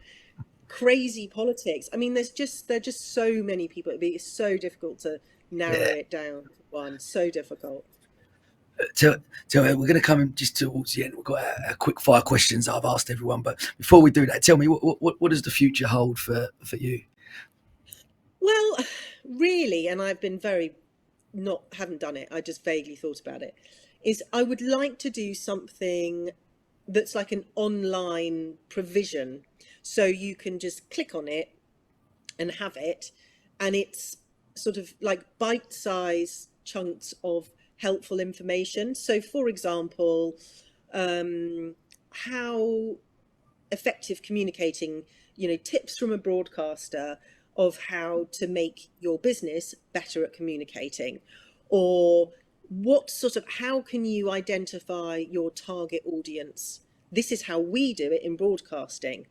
crazy politics. I mean, there are just so many people. It's so difficult to narrow
Yeah.
it down to one. So difficult.
So we're going to come in just towards the end. We've got a quick fire questions that I've asked everyone. But before we do that, tell me what does the future hold for you?
Well, really, and I've been haven't done it. I just vaguely thought about it. Is I would like to do something that's like an online provision, so you can just click on it and have it, and it's sort of like bite-sized chunks of helpful information. So, for example, how effective communicating, tips from a broadcaster of how to make your business better at communicating, or how can you identify your target audience? This is how we do it in broadcasting.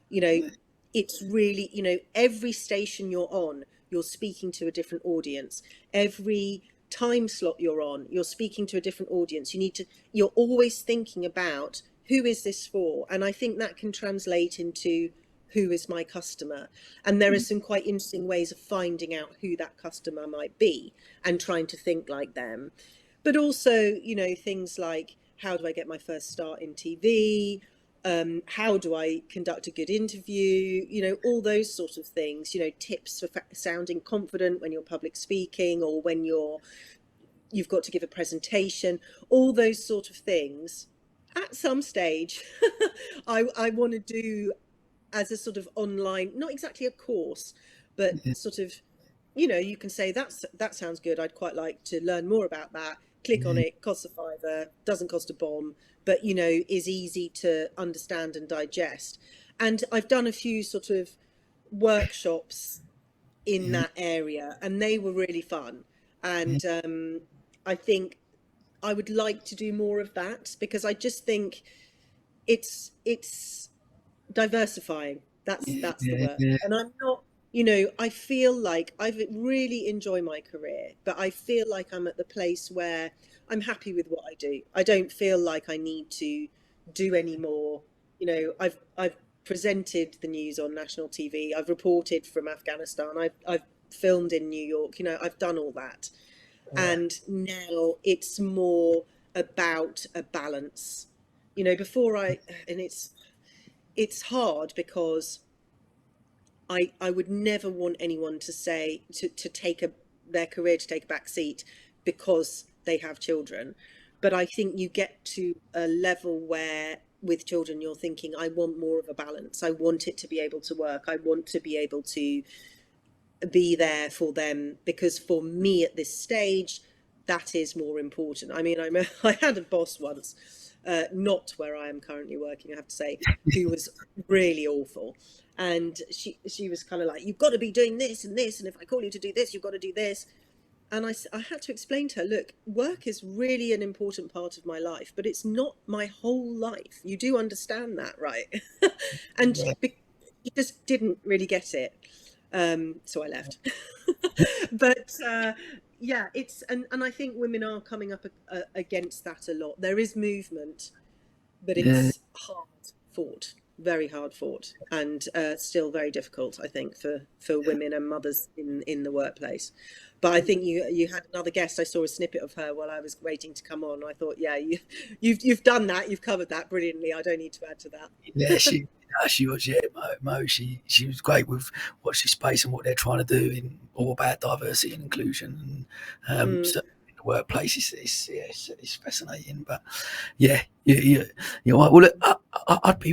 It's really, every station you're on, you're speaking to a different audience. Every time slot you're on, you're speaking to a different audience. You're always thinking about, who is this for? And I think that can translate into, who is my customer? And there are some quite interesting ways of finding out who that customer might be and trying to think like them. But also, things like, how do I get my first start in TV? How do I conduct a good interview? All those sort of things, tips for sounding confident when you're public speaking, or when you've got to give a presentation, all those sort of things. At some stage, I want to do as a sort of online, not exactly a course, but sort of, you can say, that sounds good. I'd quite like to learn more about that. Click on it, costs a fiver, doesn't cost a bomb, but, is easy to understand and digest. And I've done a few sort of workshops in that area, and they were really fun. And I think I would like to do more of that, because I just think it's diversifying. That's the word. And I'm not, I feel like I've really enjoyed my career, but I feel like I'm at the place where I'm happy with what I do. I don't feel like I need to do any more. I've presented the news on national TV. I've reported from Afghanistan. I've filmed in New York. I've done all that. And now it's more about a balance. And it's hard, because I would never want anyone to say to take their career to take a back seat because they have children. But I think you get to a level where with children you're thinking, I want more of a balance. I want it to be able to work. I want to be able to be there for them, because for me at this stage, that is more important. I mean, I had a boss once, not where I am currently working, I have to say, who was really awful. And she was kind of like, you've got to be doing this and this, and if I call you to do this, you've got to do this. And I had to explain to her, look, work is really an important part of my life, but it's not my whole life. You do understand that, right? And she just didn't really get it. So I left. But yeah, and I think women are coming up against that a lot. There is movement, but
Yeah.
it's hard fought, very hard fought, and still very difficult, I think, for women and mothers in the workplace. But I think you had another guest. I saw a snippet of her while I was waiting to come on. I thought, yeah, you've done that. You've covered that brilliantly. I don't need to add to that.
Yeah, she was, yeah, Mo, she was great with Watch This Space and what they're trying to do in all about diversity and inclusion, and
Mm.
so in the workplace. It's fascinating, but yeah, you're right. Well, look, I'd be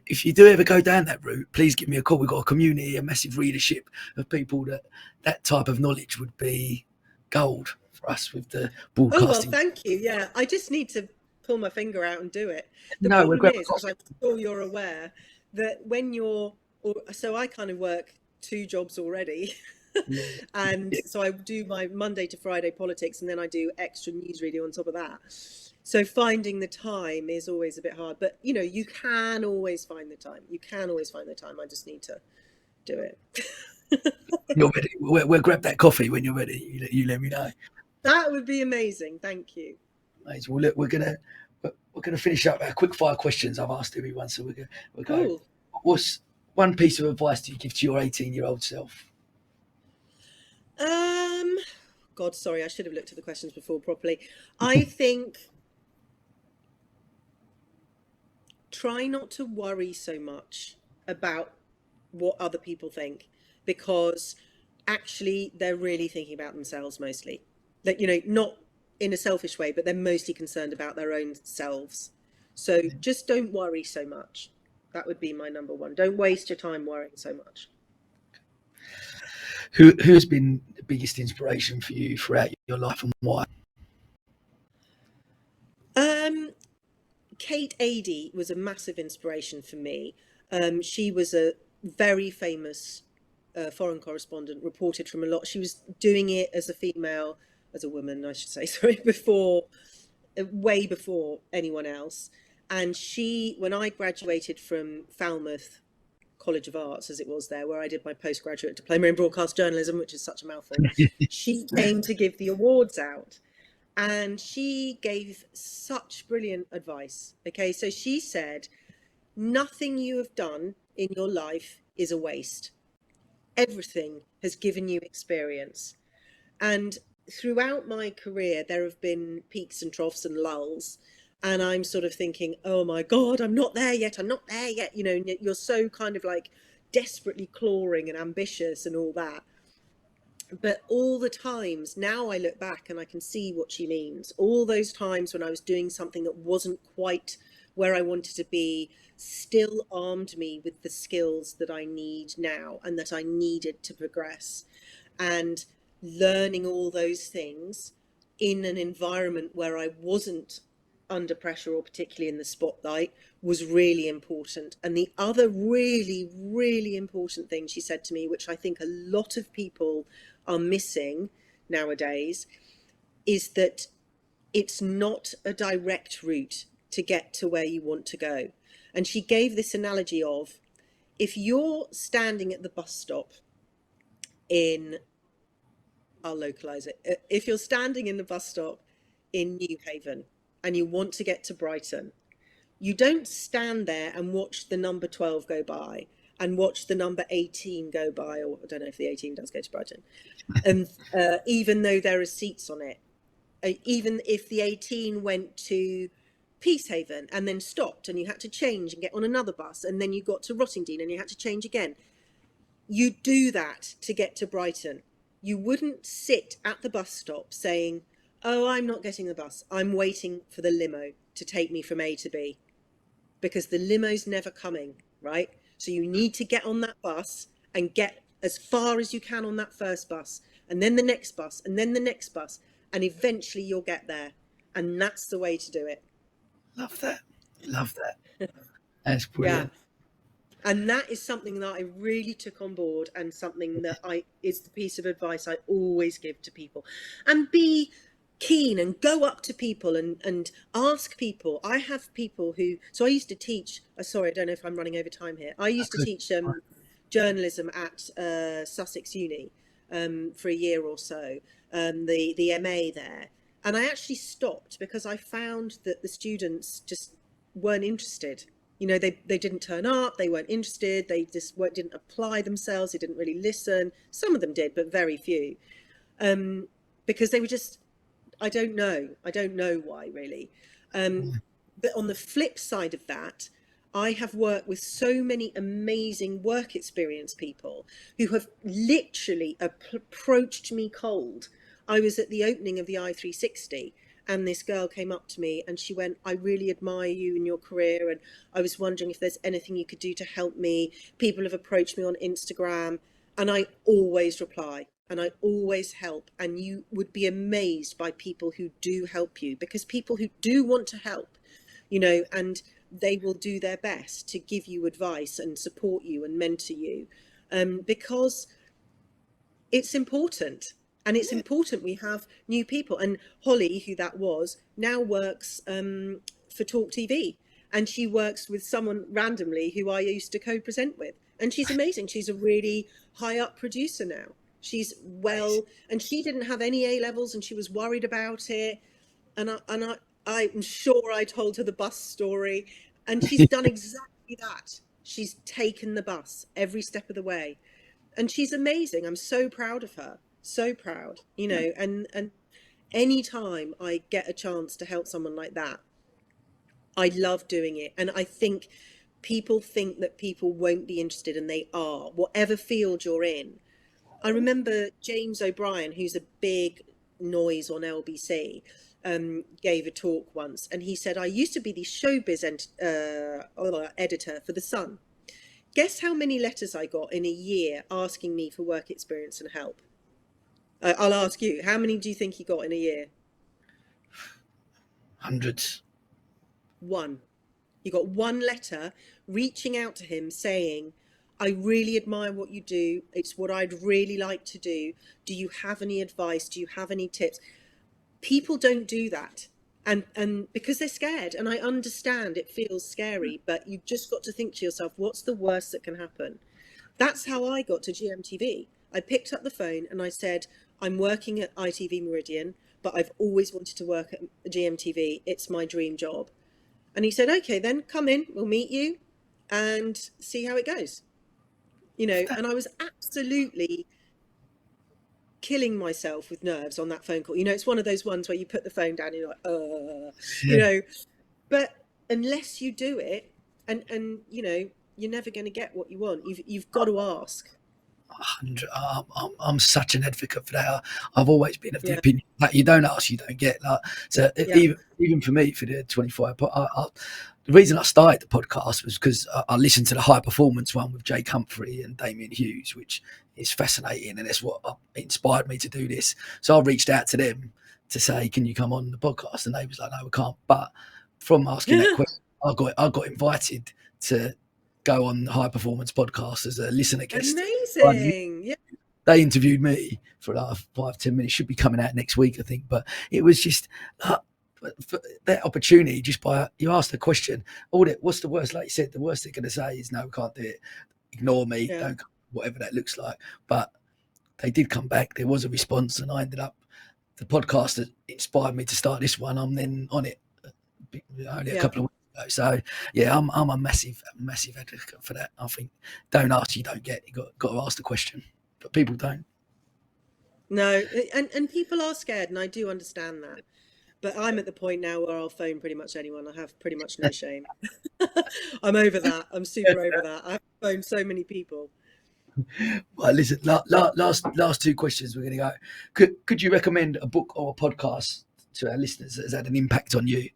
if you do ever go down that route, please give me a call. We've got a community, a massive readership of people that type of knowledge would be gold for us with the
Oh, well,
broadcasting.
thank you. Yeah, I just need to pull my finger out and do it. The
No, we're
problem
grab a
is, as
coffee.
I'm sure you're aware, that when so I kind of work two jobs already.
Yeah,
And
yeah.
so I do my Monday to Friday politics, and then I do extra news reading on top of that. So finding the time is always a bit hard, but you can always find the time. You can always find the time. I just need to do it.
You're ready. We'll grab that coffee when you're ready. You let me know.
That would be amazing. Thank you.
Amazing. Well, look, we're gonna finish up our quick fire questions I've asked everyone. So we'll go.
Cool.
What's one piece of advice do you give to your 18-year-old self?
Um, God, sorry, I should have looked at the questions before properly. I think try not to worry so much about what other people think, because actually they're really thinking about themselves mostly. That, not in a selfish way, but they're mostly concerned about their own selves. So just don't worry so much. That would be my number one. Don't waste your time worrying so much.
Who has been the biggest inspiration for you throughout your life and why?
Um, Kate Adie was a massive inspiration for me. She was a very famous foreign correspondent, reported from a lot. She was doing it as a female, as a woman, I should say, sorry, way before anyone else. And when I graduated from Falmouth College of Arts, as it was there, where I did my postgraduate diploma in broadcast journalism, which is such a mouthful, she came to give the awards out. And she gave such brilliant advice. Okay, so she said, nothing you have done in your life is a waste. Everything has given you experience. And throughout my career, there have been peaks and troughs and lulls. And I'm sort of thinking, oh my God, I'm not there yet. I'm not there yet. You're so kind of like desperately clawing and ambitious and all that. But all the times now I look back and I can see what she means. All those times when I was doing something that wasn't quite where I wanted to be still armed me with the skills that I need now and that I needed to progress. And learning all those things in an environment where I wasn't under pressure or particularly in the spotlight was really important. And the other really, really important thing she said to me, which I think a lot of people are missing nowadays, is that it's not a direct route to get to where you want to go. And she gave this analogy of, if you're standing at the bus stop I'll localize it. If you're standing in the bus stop in New Haven and you want to get to Brighton, you don't stand there and watch the number 12 go by and watch the number 18 go by, or I don't know if the 18 does go to Brighton, and even though there are seats on it, even if the 18 went to Peacehaven and then stopped and you had to change and get on another bus, and then you got to Rottingdean and you had to change again, you do that to get to Brighton. You wouldn't sit at the bus stop saying, oh, I'm not getting the bus, I'm waiting for the limo to take me from A to B, because the limo's never coming, right? So you need to get on that bus and get as far as you can on that first bus, and then the next bus, and then the next bus, and eventually you'll get there. And that's the way to do it.
Love that. Love that. That's
Yeah.
brilliant.
And that is something that I really took on board, and something that is the piece of advice I always give to people. And be keen and go up to people and ask people. I have people so I used to teach, sorry, I don't know if I'm running over time here. I used to teach journalism at Sussex Uni for a year or so, the MA there. And I actually stopped because I found that the students just weren't interested. You know, they didn't turn up, they weren't interested, they just didn't apply themselves, they didn't really listen. Some of them did, but very few. Because they were just, I don't know why really. But on the flip side of that, I have worked with so many amazing work experience people who have literally approached me cold. I was at the opening of the i360 and this girl came up to me and she went, I really admire you in your career and I was wondering if there's anything you could do to help me. People have approached me on Instagram, and I always reply and I always help. And you would be amazed by people who do help you, because people who do want to help, you know, and they will do their best to give you advice and support you and mentor you, because it's important. And it's important we have new people. And Holly, who that was, now works for Talk TV. And she works with someone randomly who I used to co-present with. And she's amazing. She's a really high up producer now. She's well, and she didn't have any A levels and she was worried about it. And I'm sure I told her the bus story, and she's done exactly that. She's taken the bus every step of the way. And she's amazing. I'm so proud of her. So proud, you know, and anytime I get a chance to help someone like that, I love doing it. And I think people think that people won't be interested, and they are, whatever field you're in. I remember James O'Brien, who's a big noise on LBC, gave a talk once, and he said, I used to be the showbiz editor for The Sun. Guess how many letters I got in a year asking me for work experience and help? I'll ask you, how many do you think he got in a year?
Hundreds.
One. You got one letter reaching out to him saying, I really admire what you do. It's what I'd really like to do. Do you have any advice? Do you have any tips? People don't do that. And because they're scared. And I understand it feels scary, but you've just got to think to yourself, what's the worst that can happen? That's how I got to GMTV. I picked up the phone and I said, I'm working at ITV Meridian, but I've always wanted to work at GMTV. It's my dream job. And he said, okay, then come in, we'll meet you and see how it goes. You know, and I was absolutely killing myself with nerves on that phone call. You know, it's one of those ones where you put the phone down and you're like, you know, but unless you do it, and you know, you're never going to get what you want. You've got to ask.
I'm such an advocate for that. I've always been of the opinion that you don't ask, you don't get. Like, so even for me, for the 25, the reason I started the podcast was because I listened to the high performance one with Jake Humphrey and Damien Hughes, which is fascinating, and that's what inspired me to do this. So I reached out to them to say, "Can you come on the podcast?" And they was like, "No, we can't." But from asking that question, I got invited to go on the High Performance podcast as a listener guest.
Amazing. Yeah.
They interviewed me for like 5-10 minutes. Should be coming out next week, I think. But it was just for that opportunity, just by you asked the question, what's the worst? Like you said, the worst they're going to say is no, we can't do it. Ignore me. Don't, whatever that looks like. But they did come back. There was a response, and I ended up the podcast that inspired me to start this one. I'm then on it only a couple of weeks. So yeah, I'm a massive advocate for that. I think don't ask, you don't get. You got to ask the question, but people don't.
No, and people are scared, and I do understand that. But I'm at the point now where I'll phone pretty much anyone. I have pretty much no shame. I'm over that. I'm super over that. I've phoned so many people.
Well, listen, last two questions we're going to go. Could you recommend a book or a podcast to our listeners that has had an impact on you?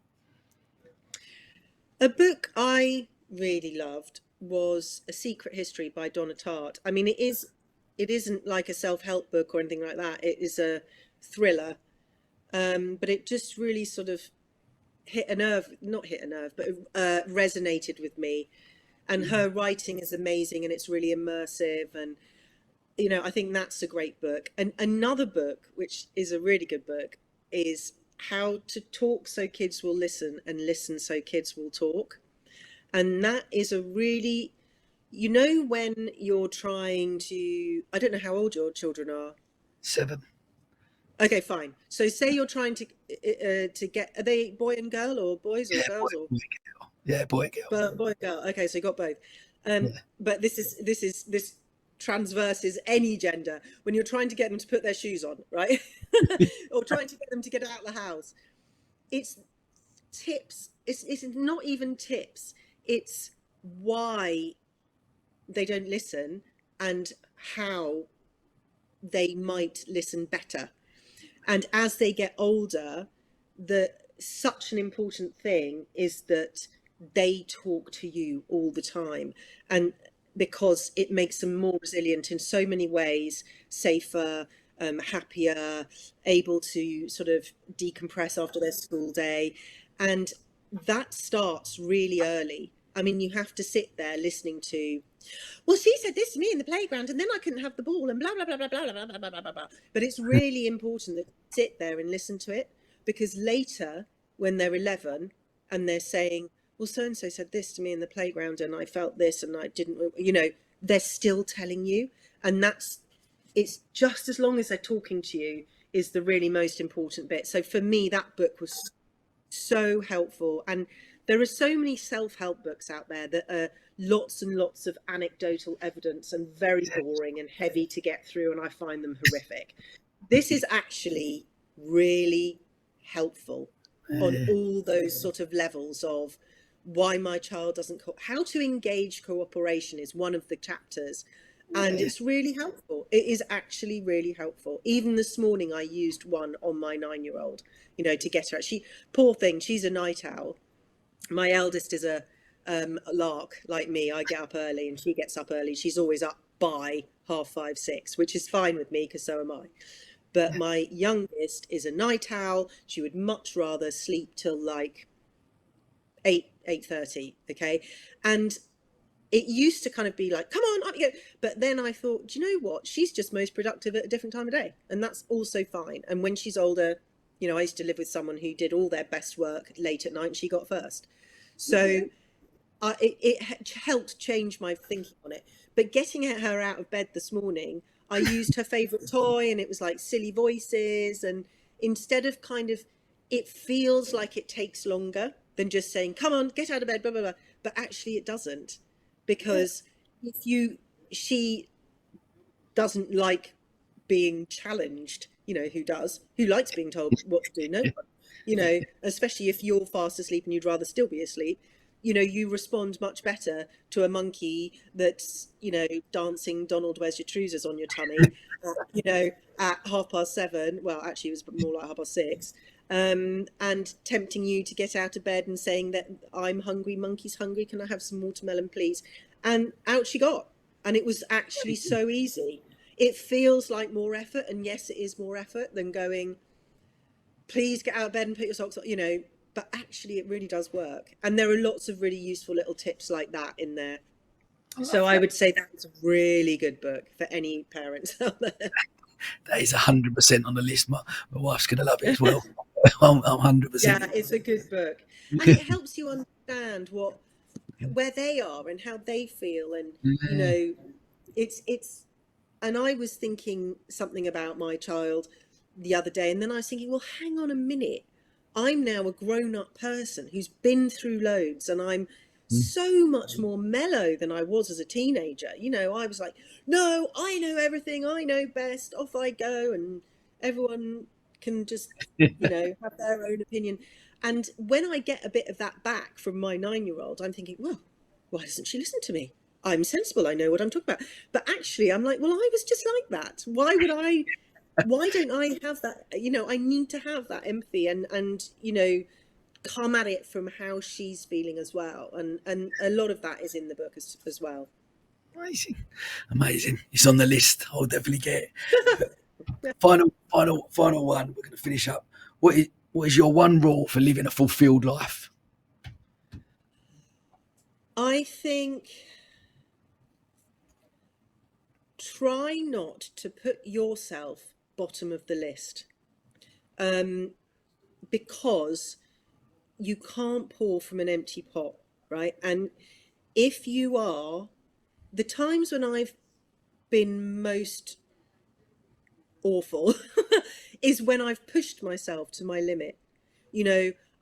A book I really loved was A Secret History by Donna Tartt. I mean, it isn't like a self-help book or anything like that. It is a thriller, but it just really sort of not hit a nerve, but resonated with me. And her writing is amazing, and it's really immersive. And, you know, I think that's a great book. And another book, which is a really good book, is How to Talk So Kids Will Listen and Listen So Kids Will Talk. And that is a really, you know, when you're trying to, I don't know how old your children are.
7.
Okay, fine. So say you're trying to get, are they boy and girl or boys or girls or?
Yeah, boy, girl.
But boy, girl. Okay, so you got both.
Yeah.
But this transverses any gender when you're trying to get them to put their shoes on, right? Or trying to get them to get out of the house. It's tips. It's not even tips. It's why they don't listen and how they might listen better. And as they get older, the such an important thing is that they talk to you all the time, and because it makes them more resilient in so many ways, safer, happier, able to sort of decompress after their school day. And that starts really early. I mean, you have to sit there listening to, well, she said this to me in the playground, and then I couldn't have the ball, and blah blah blah blah blah blah blah blah blah blah. But it's really important that you sit there and listen to it, because later, when they're 11 and they're saying, "Well, so and so said this to me in the playground, and I felt this, and I didn't," they're still telling you, and it's just as long as they're talking to you is the really most important bit. So for me, that book was so helpful. And there are so many self-help books out there that are lots and lots of anecdotal evidence and very boring and heavy to get through, and I find them horrific. This is actually really helpful on all those sort of levels of why my child doesn't how to engage cooperation is one of the chapters, and it's really helpful. It is actually really helpful. Even this morning I used one on my 9-year-old, to get her. She, poor thing, she's a night owl. My eldest is a lark like me. I get up early and she gets up early. She's always up by 5:30, 6, which is fine with me because so am I. But my youngest is a night owl. She would much rather sleep till like 8:30. Okay. And it used to kind of be like, come on, up you go. But then I thought, do you know what? She's just most productive at a different time of day. And that's also fine. And when she's older, I used to live with someone who did all their best work late at night and she got first. So it helped change my thinking on it. But getting her out of bed this morning, I used her favourite toy, and it was like silly voices. And instead of it feels like it takes longer than just saying, come on, get out of bed, blah, blah, blah. But actually it doesn't. Because she doesn't like being challenged. Who does? Who likes being told what to do? No one. Especially if you're fast asleep and you'd rather still be asleep. You respond much better to a monkey that's, dancing Donald Where's Your Trousers on your tummy, at 7:30. Well, actually, it was more like 6:30. And tempting you to get out of bed and saying that I'm hungry, monkey's hungry, can I have some watermelon, please? And out she got. And it was actually so easy. It feels like more effort, and yes, it is more effort than going, please get out of bed and put your socks on, but actually it really does work. And there are lots of really useful little tips like that in there. So I would say that's a really good book for any parents out there.
That is 100% on the list. My wife's going to love it as well. I'm 100%.
Yeah, it's a good book. And it helps you understand where they are and how they feel. And, it's, and I was thinking something about my child the other day, and then I was thinking, well, hang on a minute. I'm now a grown-up person who's been through loads, and I'm so much more mellow than I was as a teenager. I was like, no, I know everything, I know best, off I go, and everyone can just, have their own opinion. And when I get a bit of that back from my 9-year-old, I'm thinking, well, why doesn't she listen to me? I'm sensible, I know what I'm talking about. But actually, I'm like, well, I was just like that. Why don't I have that? I need to have that empathy and come at it from how she's feeling as well. And a lot of that is in the book as well.
Amazing. It's on the list. I'll definitely get it. Final one. We're going to finish up. What is your one rule for living a fulfilled life?
I think try not to put yourself bottom of the list, because you can't pour from an empty pot, right? And if you are, the times when I've been most awful is when I've pushed myself to my limit.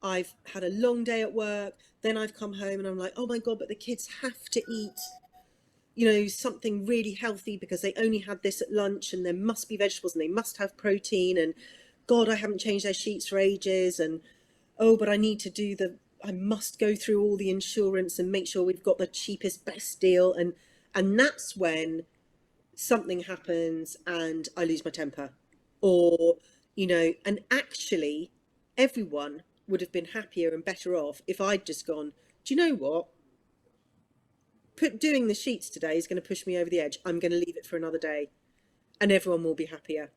I've had a long day at work, then I've come home and I'm like, oh my God, but the kids have to eat, you know, something really healthy because they only had this at lunch, and there must be vegetables and they must have protein, and God, I haven't changed their sheets for ages, and oh, but I must go through all the insurance and make sure we've got the cheapest, best deal. And that's when something happens and I lose my temper. Or, you know, and actually everyone would have been happier and better off if I'd just gone, do you know what? Doing the sheets today is going to push me over the edge. I'm going to leave it for another day, and everyone will be happier.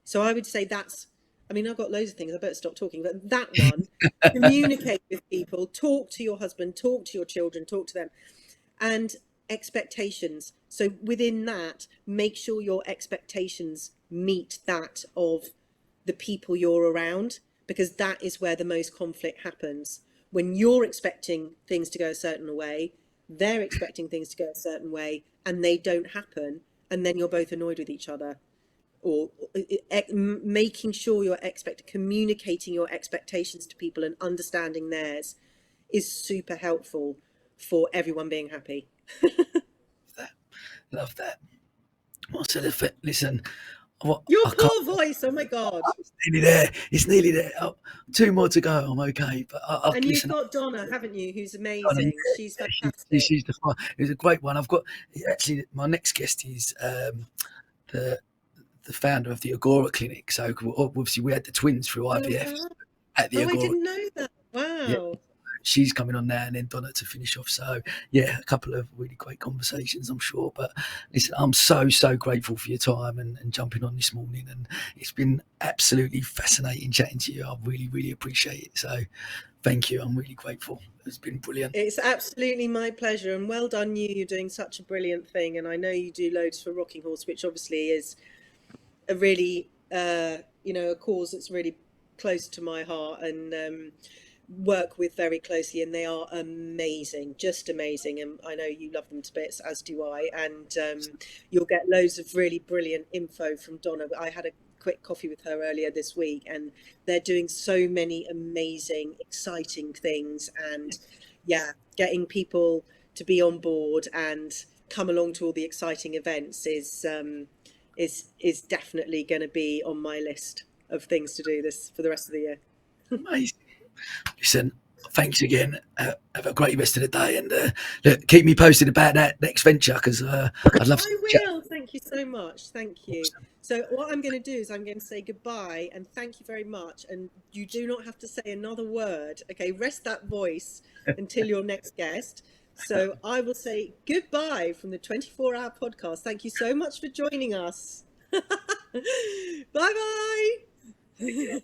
So I would say that's, I mean, I've got loads of things, I better stop talking, but that one, communicate with people, talk to your husband, talk to your children, talk to them, and expectations. So within that, make sure your expectations meet that of the people you're around, because that is where the most conflict happens. When you're expecting things to go a certain way, they're expecting things to go a certain way, and they don't happen, and then you're both annoyed with each other. Or making sure communicating your expectations to people and understanding theirs is super helpful for everyone being happy.
Love that. Marcella, listen, what
Your
I can't.
poor voice, oh my God.
It's nearly there. It's nearly there. Oh, 2 more to go. I'm okay. But
And
listen.
you've got Donna, haven't you, who's
Donna,
amazing. She's
yeah,
fantastic.
she's the fun. It was a great one. I've got actually my next guest is the the founder of the Agora Clinic. So obviously we had the twins through
Oh,
IVF
wow.
at the
Oh, I
Agora.
didn't know that.
Yeah,
Wow.
she's coming on now, and then Donna to finish off. So yeah, a couple of really great conversations, I'm sure. But listen, I'm so grateful for your time and jumping on this morning, and it's been absolutely fascinating chatting to you. I really appreciate it. So thank you. I'm really grateful. It's been brilliant.
It's absolutely my pleasure, and well done you. You're doing such a brilliant thing, and I know you do loads for Rocking Horse, which obviously is a really, you know, a cause that's really close to my heart, and work with very closely, and they are amazing, just amazing, and I know you love them to bits, as do I, and you'll get loads of really brilliant info from Donna. I had a quick coffee with her earlier this week, and they're doing so many amazing, exciting things, and yeah, getting people to be on board and come along to all the exciting events is definitely going to be on my list of things to do this for the rest of the year.
Amazing. Listen, thanks again. Have a great rest of the day, and look, keep me posted about that next venture because I'd love to
I
chat.
will. Thank you so much. Thank you. So what I'm going to do is I'm going to say goodbye and thank you very much. And you do not have to say another word. Okay, rest that voice until your next guest. So I will say goodbye from the 24-hour podcast. Thank you so much for joining us. Bye bye.